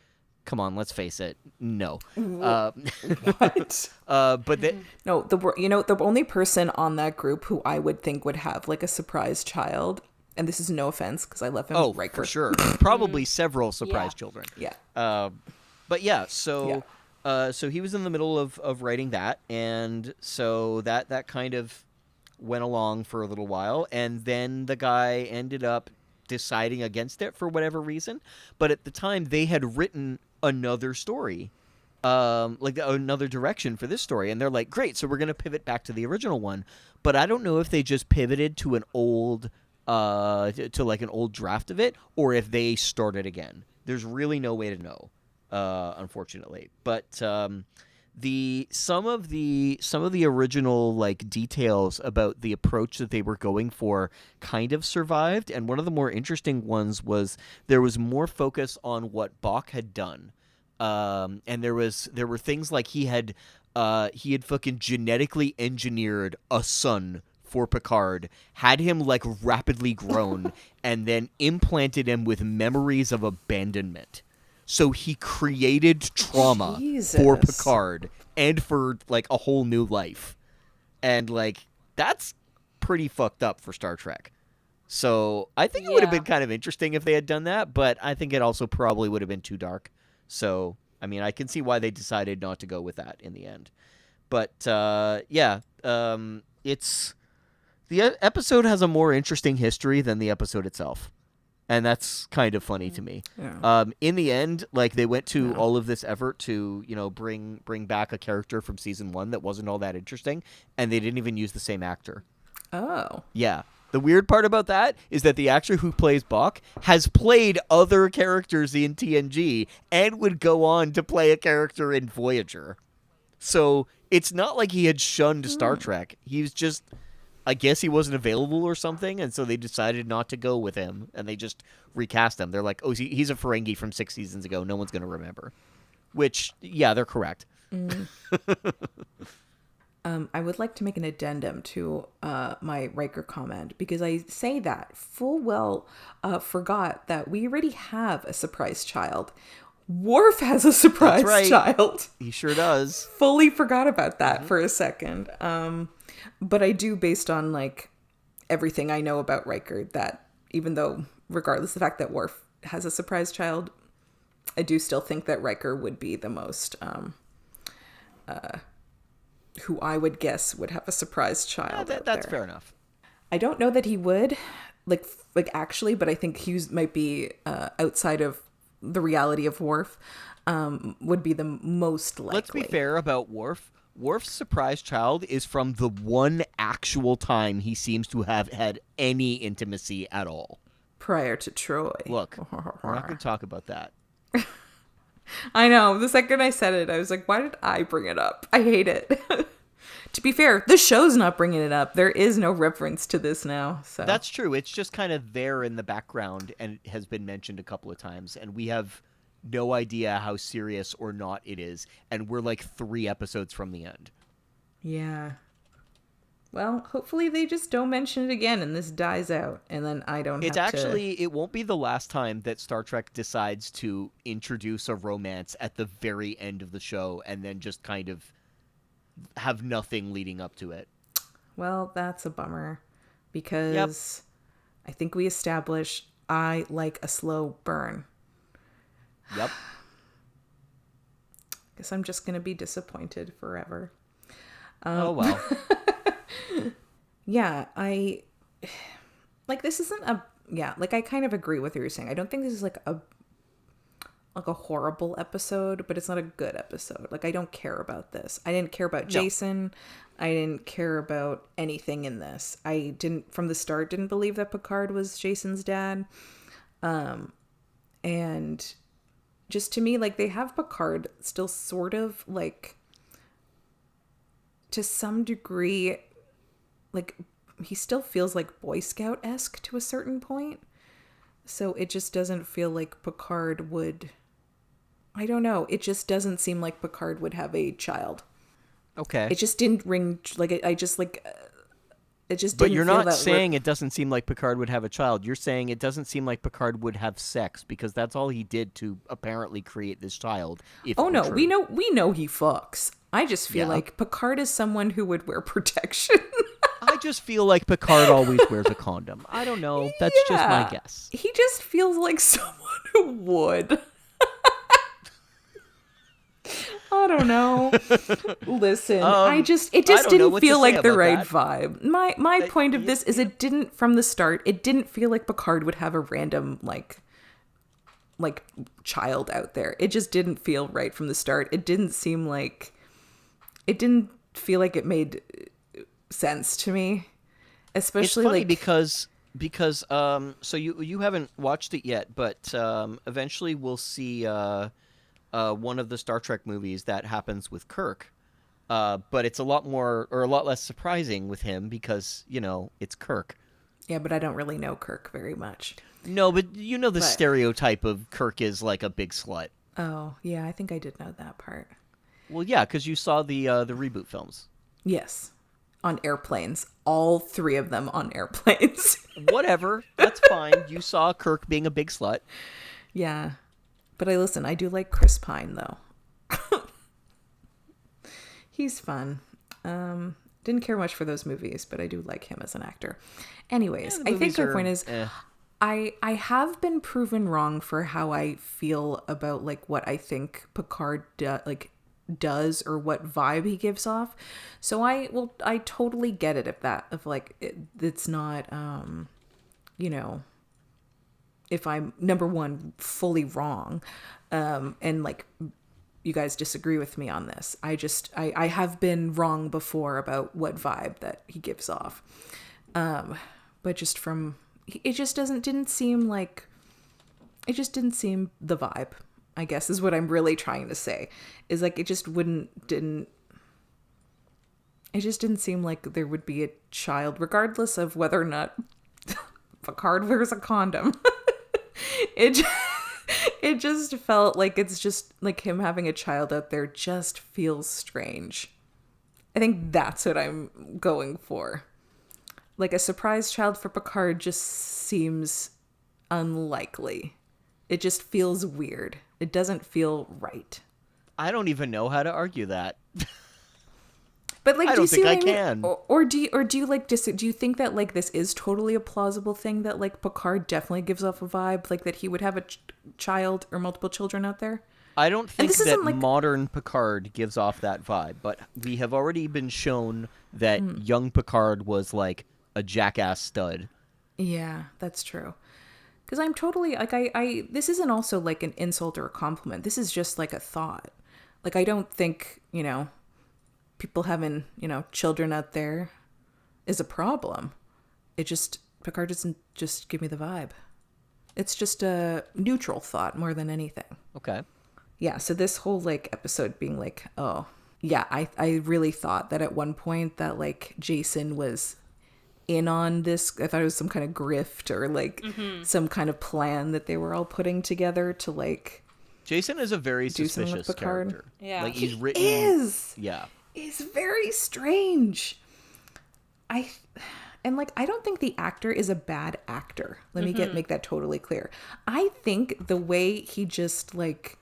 come on, let's face it, no. What? But No, the only person on that group who I would think would have like a surprise child, and this is no offense because I love him. Oh, Riker. for sure. Probably several surprise children. Yeah. But yeah, so so he was in the middle of writing that, and so that kind of went along for a little while, and then the guy ended up deciding against it for whatever reason. But at the time, they had written another story, like another direction for this story, and they're like, great, so we're going to pivot back to the original one. But I don't know if they just pivoted to an old to like an old draft of it, or if they started again. There's really no way to know, unfortunately. But some of the original like details about the approach that they were going for kind of survived, and one of the more interesting ones was there was more focus on what Bach had done, and there were things like he had fucking genetically engineered a son for Picard, had him like rapidly grown, and then implanted him with memories of abandonment. So he created trauma for Picard and for like a whole new life. And like that's pretty fucked up for Star Trek. So I think it would have been kind of interesting if they had done that, but I think it also probably would have been too dark. So, I mean, I can see why they decided not to go with that in the end. But it's the episode has a more interesting history than the episode itself. And that's kind of funny to me. Yeah. In the end, like they went to all of this effort to, bring back a character from season 1 that wasn't all that interesting, and they didn't even use the same actor. Oh. Yeah. The weird part about that is that the actor who plays Bach has played other characters in TNG and would go on to play a character in Voyager. So it's not like he had shunned Star Trek. He was just, I guess he wasn't available or something, and so they decided not to go with him, and they just recast him. They're like, oh, he's a Ferengi from 6 seasons ago. No one's going to remember. Which, yeah, they're correct. I would like to make an addendum to my Riker comment, because I say that full well forgot that we already have a surprise child. Worf has a surprise child. He sure does. Fully forgot about that for a second. But I do, based on like everything I know about Riker, that even though, regardless of the fact that Worf has a surprise child, I do still think that Riker would be the most who I would guess would have a surprise child. That's fair enough. I don't know that he would, like actually, but I think Hughes might be outside of the reality of Worf, would be the most likely. Let's be fair about Worf. Worf's surprise child is from the one actual time he seems to have had any intimacy at all. Prior to Troy. Look, we're not going to talk about that. I know. The second I said it, I was like, why did I bring it up? I hate it. To be fair, the show's not bringing it up. There is no reference to this now. So That's true. It's just kind of there in the background and it has been mentioned a couple of times. And we have no idea how serious or not it is. And we're like 3 episodes from the end. Yeah. Well, hopefully they just don't mention it again and this dies out. And then I don't It's have to... actually, it won't be the last time that Star Trek decides to introduce a romance at the very end of the show and then just kind of have nothing leading up to it. Well, that's a bummer because I think we established I like a slow burn. Yep. Guess I'm just going to be disappointed forever. Oh, well. Yeah, this isn't a, I kind of agree with what you're saying. I don't think this is like a horrible episode, but it's not a good episode. Like, I don't care about this. I didn't care about Jason. I didn't care about anything in this. I didn't, from the start, didn't believe that Picard was Jason's dad. And just to me, like, they have Picard still sort of, like, to some degree, like, he still feels like Boy Scout-esque to a certain point. So it just doesn't feel like Picard would... I don't know. It just doesn't seem like Picard would have a child. Okay. It just didn't ring... Like, it just didn't But you're feel not that saying it doesn't seem like Picard would have a child. You're saying it doesn't seem like Picard would have sex because that's all he did to apparently create this child. Oh, no. We know he fucks. I just feel like Picard is someone who would wear protection. I just feel like Picard always wears a condom. I don't know. That's just my guess. He just feels like someone who would. I don't know. Listen, it just didn't feel like the right vibe. My point of this is it didn't, from the start, it didn't feel like Picard would have a random, like child out there. It just didn't feel right from the start. It didn't feel like it made sense to me. Especially, it's funny like, because so you haven't watched it yet, but eventually we'll see one of the Star Trek movies that happens with Kirk, but it's a lot less surprising with him because it's Kirk. Yeah, but I don't really know Kirk very much. No, but the stereotype of Kirk is like a big slut. Oh yeah, I think I did know that part. Well, yeah, because you saw the reboot films. Yes. On airplanes. All 3 of them on airplanes. Whatever. That's fine. You saw Kirk being a big slut. Yeah. But I do like Chris Pine, though. He's fun. Didn't care much for those movies, but I do like him as an actor. Anyways, I think the point is... I have been proven wrong for how I feel about, like, what I think Picard does or what vibe he gives off. So I totally get it it's not if I'm number one fully wrong and like you guys disagree with me on this. I have been wrong before about what vibe that he gives off. But just from it just didn't seem the vibe, I guess, is what I'm really trying to say. Is like it just didn't seem like there would be a child, regardless of whether or not Picard wears a condom. It just felt like it's just like him having a child out there just feels strange. I think that's what I'm going for. Like a surprise child for Picard just seems unlikely. It just feels weird. It doesn't feel right. I don't even know how to argue that. But like, I don't think I can. Or do you like do you think that like this is totally a plausible thing that like Picard definitely gives off a vibe like that he would have a child or multiple children out there? I don't think that modern Picard gives off that vibe, but we have already been shown that young Picard was like a jackass stud. Yeah, that's true. Because I'm totally like I this isn't also like an insult or a compliment. This is just like a thought. Like I don't think, people having, children out there is a problem. It just Picard doesn't just give me the vibe. It's just a neutral thought more than anything. Okay. Yeah, so this whole like episode being like, oh, yeah, I really thought that at one point that like Jason was in on this. I thought it was some kind of grift or like some kind of plan that they were all putting together to like Jason is a very do something with suspicious Picard. character. Yeah. Like he's written. Is. Yeah. It's very strange. And like I don't think the actor is a bad actor. Let me make that totally clear. I think the way he just like,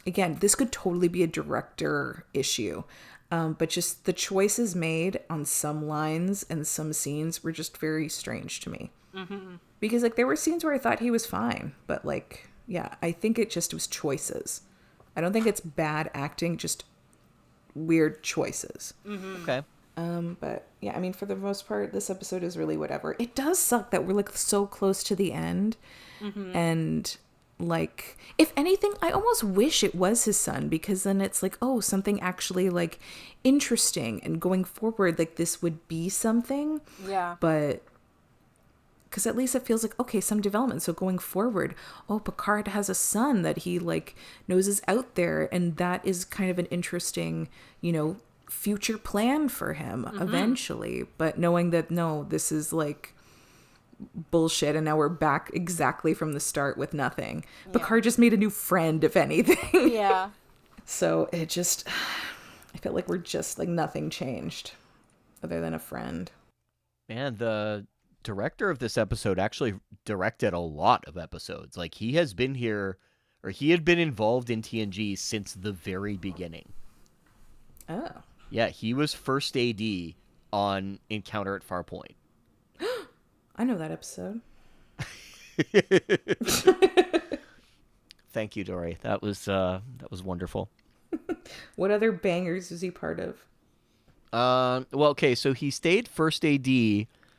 again, this could totally be a director issue. But just the choices made on some lines and some scenes were just very strange to me. Because like there were scenes where I thought he was fine, but like, yeah, I think it just was choices. I don't think it's bad acting, just weird choices. Okay. But yeah, I mean, for the most part, this episode is really whatever. It does suck that we're like so close to the end. And like, if anything, I almost wish it was his son, because then it's like, oh, something actually like interesting and going forward, like this would be something. Yeah. But because at least it feels like, okay, some development. So going forward, oh, Picard has a son that he like knows is out there, and that is kind of an interesting, future plan for him eventually. But knowing that, no, this is like bullshit, and now we're back exactly from the start with nothing. Picard just made a new friend, if anything. Yeah. So it just, I felt like we're just like nothing changed other than a friend. Man, the director of this episode actually directed a lot of episodes. Like he has been here, or he had been involved in TNG since the very beginning. Oh. Yeah, he was first AD on Encounter at Farpoint. I know that episode. Thank you, Dory. That was wonderful. What other bangers is he part of? Well, okay, so he stayed first AD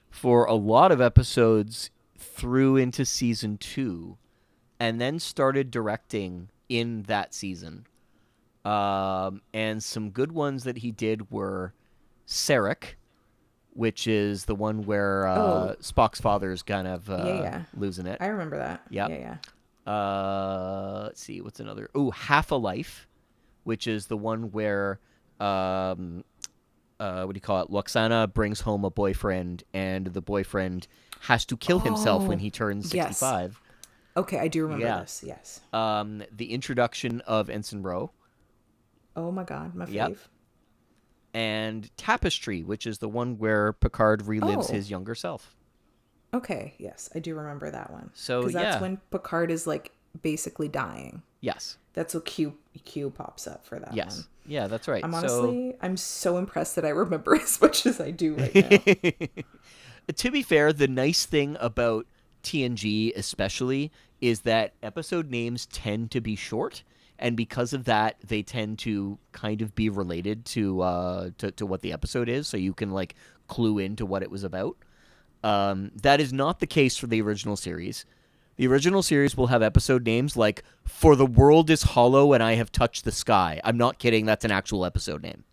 for a lot of episodes through into season 2, and then started directing in that season. And some good ones that he did were Sarek, which is the one where Spock's father's kind of losing it. I remember that. Yep. Yeah. Let's see, what's another? Oh, Half a Life, which is the one where what do you call it? Loxana brings home a boyfriend, and the boyfriend has to kill himself when he turns 65. Yes. Okay, I do remember this. Yes. The introduction of Ensign Ro. Oh my God, my fave. Yep. And Tapestry, which is the one where Picard relives his younger self. Okay, yes, I do remember that one. So, because that's when Picard is like basically dying. Yes. That's what Q pops up for that one. Yeah, that's right. I'm so impressed that I remember as much as I do right now. To be fair, the nice thing about TNG especially is that episode names tend to be short, and because of that, they tend to kind of be related to what the episode is, so you can like clue into what it was about. That is not the case for the original series. The original series will have episode names like "For the World is Hollow and I Have Touched the Sky." I'm not kidding. That's an actual episode name.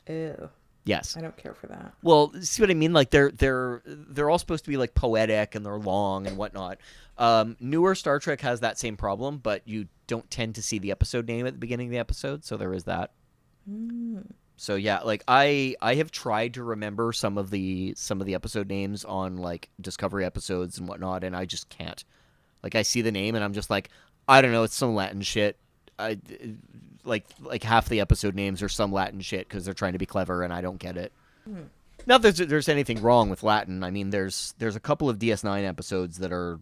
Ew. Yes. I don't care for that. Well, see what I mean? Like they're all supposed to be like poetic and they're long and whatnot. Newer Star Trek has that same problem, but you don't tend to see the episode name at the beginning of the episode, so there is that. So yeah, like I have tried to remember some of the episode names on like Discovery episodes and whatnot, and I just can't. Like I see the name and I'm just like, I don't know, it's some Latin shit. I like half the episode names are some Latin shit because they're trying to be clever, and I don't get it. Not that there's anything wrong with Latin. I mean, there's a couple of DS9 episodes that are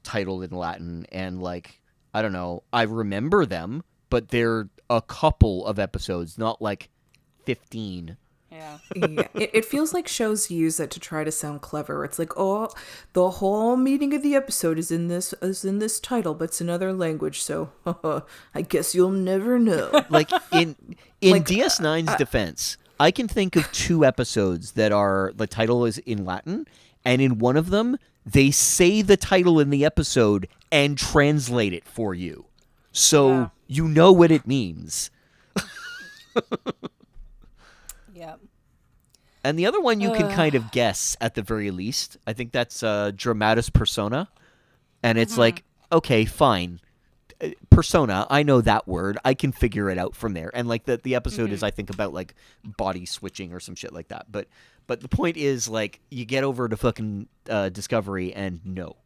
titled in Latin, and like I don't know, I remember them, but they're a couple of episodes, not like 15. Yeah. Yeah. It feels like shows use it to try to sound clever. It's like, oh, the whole meaning of the episode is in this title, but it's another language, so I guess you'll never know. Like in DS9's defense, I can think of 2 episodes that are the title is in Latin, and in one of them they say the title in the episode and translate it for you, so you know what it means. Yeah. And the other one you can kind of guess at the very least. I think that's Dramatis Persona, and it's like, okay, fine. Persona, I know that word. I can figure it out from there. And like the episode is, I think, about like body switching or some shit like that. But the point is, like, you get over to fucking Discovery and no,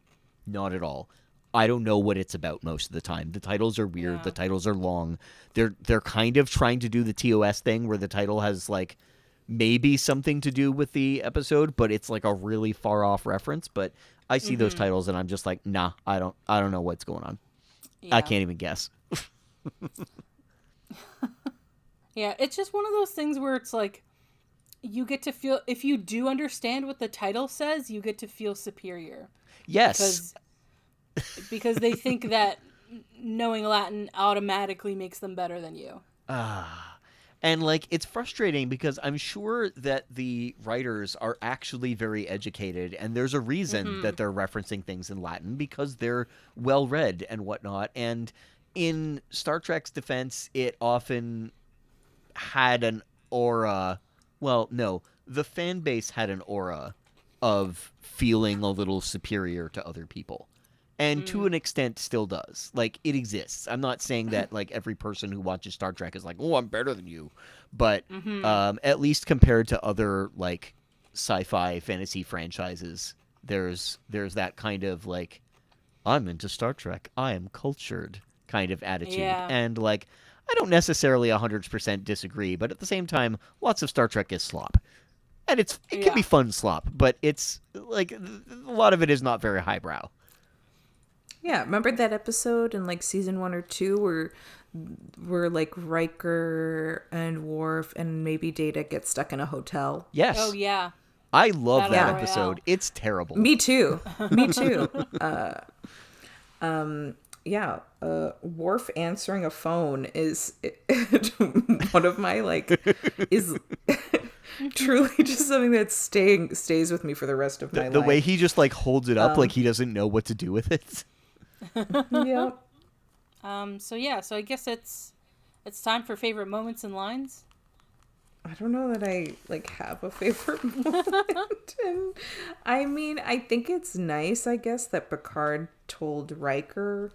not at all. I don't know what it's about most of the time. The titles are weird. Yeah. The titles are long. They're kind of trying to do the TOS thing where the title has like maybe something to do with the episode, but it's like a really far off reference. But I see those titles and I'm just like, nah, I don't know what's going on. Yeah. I can't even guess. Yeah, it's just one of those things where it's like you get to feel, if you do understand what the title says, you get to feel superior. Yes. Because they think that knowing Latin automatically makes them better than you. And like it's frustrating because I'm sure that the writers are actually very educated, and there's a reason that they're referencing things in Latin because they're well read and whatnot. And in Star Trek's defense, it often had an aura. Well, no, the fan base had an aura of feeling a little superior to other people. And to an extent still does. Like, it exists. I'm not saying that, like, every person who watches Star Trek is like, oh, I'm better than you. But at least compared to other, like, sci-fi fantasy franchises, there's that kind of, like, I'm into Star Trek. I am cultured kind of attitude. Yeah. And, like, I don't necessarily 100% disagree. But at the same time, lots of Star Trek is slop. And it can be fun slop. But it's, like, a lot of it is not very highbrow. Yeah, remember that episode in like season 1 or 2 where like Riker and Worf and maybe Data get stuck in a hotel? Yes. Oh, yeah. I love that Battle episode. Royale. It's terrible. Me too. Worf answering a phone is one of my is truly just something that stays with me for the rest of my life. The way he just like holds it up like he doesn't know what to do with it. Yep. So I guess it's time for favorite moments and lines. I don't know that I have a favorite moment. And I mean, I think it's nice, I guess, that Picard told Riker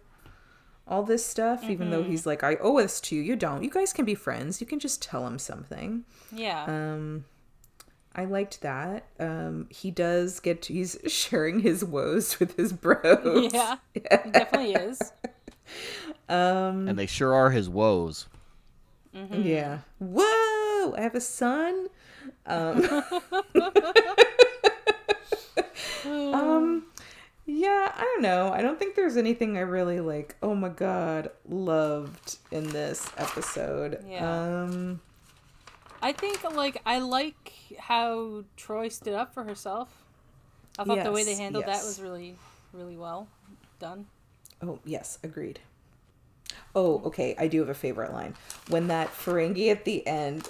all this stuff, even though he's like, I owe this to you. You don't. You guys can be friends. You can just tell him something. Yeah. I liked that. He's sharing his woes with his bros. Yeah, he definitely is. And they sure are his woes. Yeah. Whoa! I have a son. Yeah, I don't know. I don't think there's anything I really oh my god, loved in this episode. Yeah. I think I like how Troy stood up for herself. I thought the way they handled that was really, really well done. Oh, yes, agreed. Oh, okay, I do have a favorite line. When that Ferengi at the end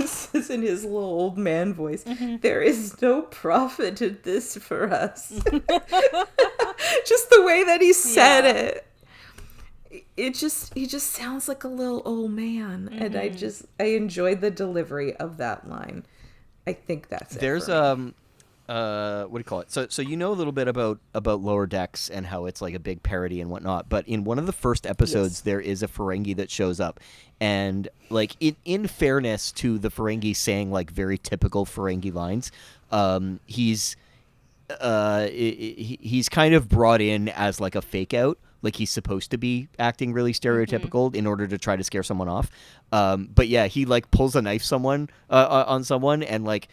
says in his little old man voice, there is no profit in this for us. Just the way that he said it. He just sounds like a little old man. And I enjoyed the delivery of that line. I think that's There's it for me. what do you call it? So you know a little bit about Lower Decks and how it's like a big parody and whatnot. But in one of the first episodes, there is a Ferengi that shows up, and like in fairness to the Ferengi saying like very typical Ferengi lines, he's kind of brought in as like a fake out. Like he's supposed to be acting really stereotypical in order to try to scare someone off. But yeah, he like pulls a knife on someone and like,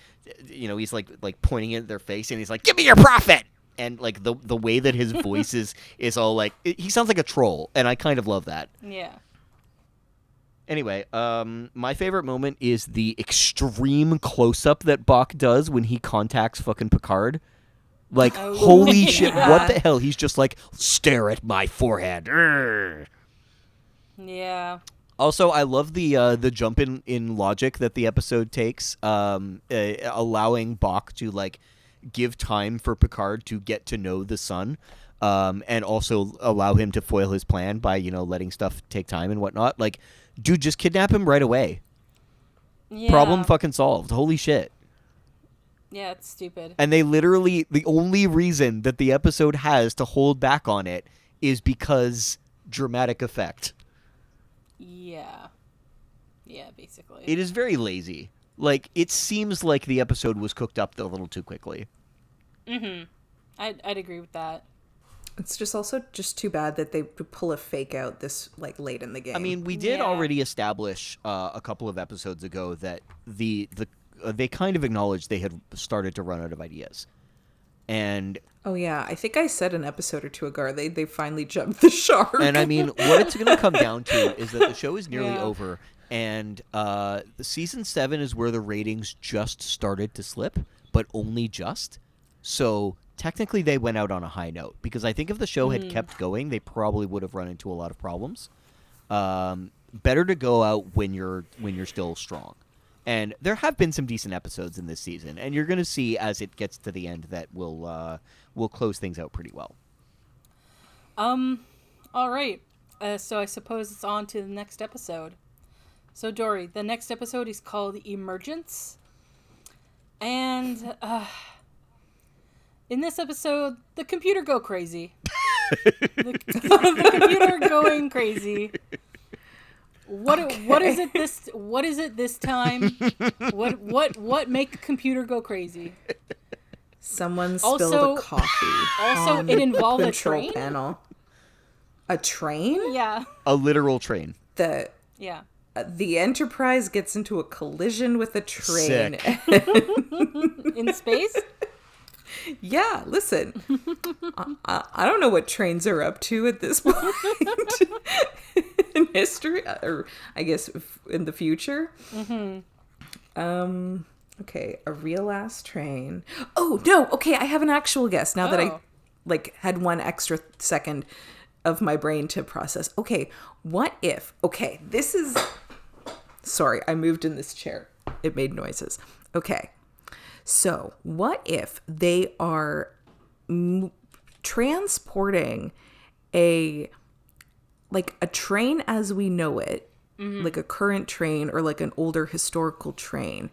you know, he's like pointing it at their face and he's like, give me your profit. And like the way that his voice is all like, he sounds like a troll. And I kind of love that. Yeah. Anyway, my favorite moment is the extreme close up that Bach does when he contacts fucking Picard. Like, holy shit, what the hell? He's just like, stare at my forehead. Urgh. Yeah. Also, I love the jump in logic that the episode takes, allowing Bach to like give time for Picard to get to know the son, and also allow him to foil his plan by letting stuff take time and whatnot. Like, dude, just kidnap him right away. Yeah. Problem fucking solved. Holy shit. Yeah, it's stupid. And they literally, the only reason that the episode has to hold back on it is because dramatic effect. Yeah. Yeah, basically. It is very lazy. Like, it seems like the episode was cooked up a little too quickly. Mm-hmm. I'd agree with that. It's just also just too bad that they pull a fake out this like late in the game. I mean, we did already establish a couple of episodes ago that they kind of acknowledged they had started to run out of ideas. And oh yeah, I think I said an episode or two ago they finally jumped the shark. And I mean, what it's going to come down to is that the show is nearly over, and season 7 is where the ratings just started to slip, but only just. So technically they went out on a high note, because I think if the show had kept going, they probably would have run into a lot of problems. Better to go out when you're still strong. And there have been some decent episodes in this season, and you're going to see as it gets to the end that we'll close things out pretty well. All right. So I suppose it's on to the next episode. So Dory, the next episode is called Emergence. And in this episode, the computer go crazy. the computer going crazy. What is it this time? What make the computer go crazy? Someone spilled a coffee. Also, it involved a train panel. A train? Yeah. A literal train. The Enterprise gets into a collision with a train. Sick. In space? Yeah, listen. I don't know what trains are up to at this point in history, or I guess in the future. Mm-hmm. Okay, a real ass train. Oh no! Okay, I have an actual guess now that I had one extra second of my brain to process. Okay, what if? Okay, this is. Sorry, I moved in this chair. It made noises. Okay. So, what if they are transporting a train as we know it, like a current train or like an older historical train,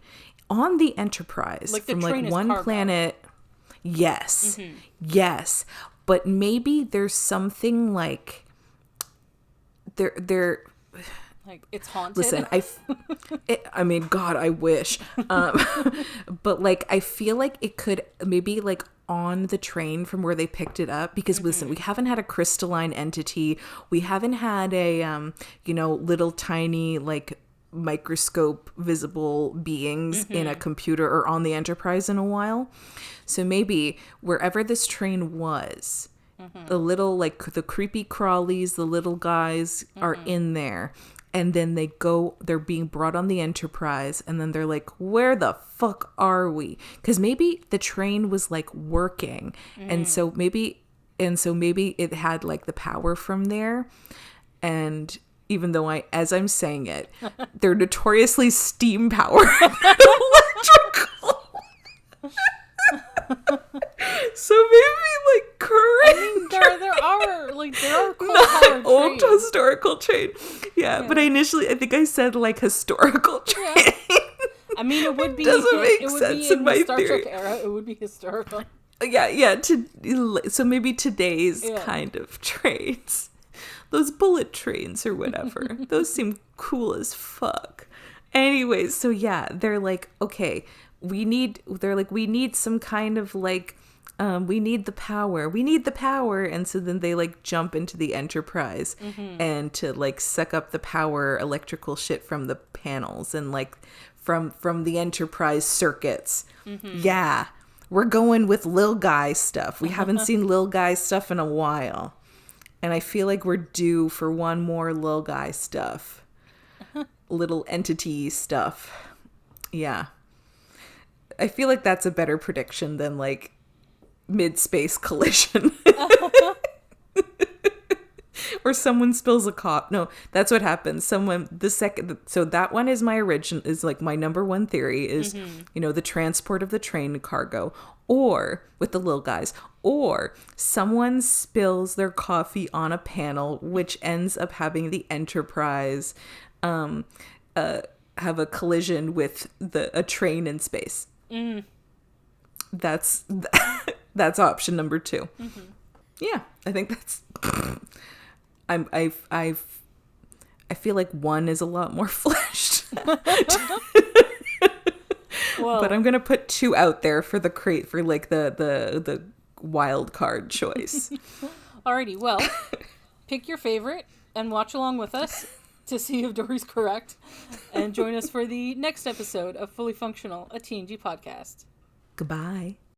on the Enterprise like from the train like is one cargo. planet? Yes, yes, but maybe there's something like they're. Like, it's haunted. Listen, I mean, God, I wish. But, like, I feel like it could maybe, like, on the train from where they picked it up. Because, listen, we haven't had a crystalline entity. We haven't had a, little tiny, like, microscope visible beings in a computer or on the Enterprise in a while. So maybe wherever this train was, the little, like, the creepy crawlies, the little guys are in there. And then they're being brought on the Enterprise, and then they're like, where the fuck are we? Because maybe the train was like working. And so maybe it had like the power from there. And even though as I'm saying it, they're notoriously steam powered electrical. So maybe like current. I mean, there are coal-powered old trains. historical train. Yeah, but I think I said like historical train. Yeah. I mean, it would be. Doesn't make it would sense be in my Star theory. Trek era. It would be historical. Yeah. So maybe today's kind of trains, those bullet trains or whatever. Those seem cool as fuck. Anyways, so yeah, they're like, okay, we need some kind of like. We need the power. And so then they like jump into the Enterprise and to like suck up the power electrical shit from the panels and like from the Enterprise circuits. Yeah, we're going with Lil Guy stuff. We haven't seen Lil Guy stuff in a while. And I feel like we're due for one more Lil Guy stuff. Little entity stuff. Yeah. I feel like that's a better prediction than like Or someone spills a coffee. No, that's what happens. So that one is my original, is like my number one theory is, the transport of the train cargo, or with the little guys, or someone spills their coffee on a panel, which ends up having the Enterprise have a collision with a train in space. That's option number 2. Yeah, I think that's. I feel like 1 is a lot more fleshed. Well, but I'm gonna put 2 out there for the the wild card choice. alrighty, well, pick your favorite and watch along with us to see if Dory's correct, and join us for the next episode of Fully Functional, a TNG podcast. Goodbye.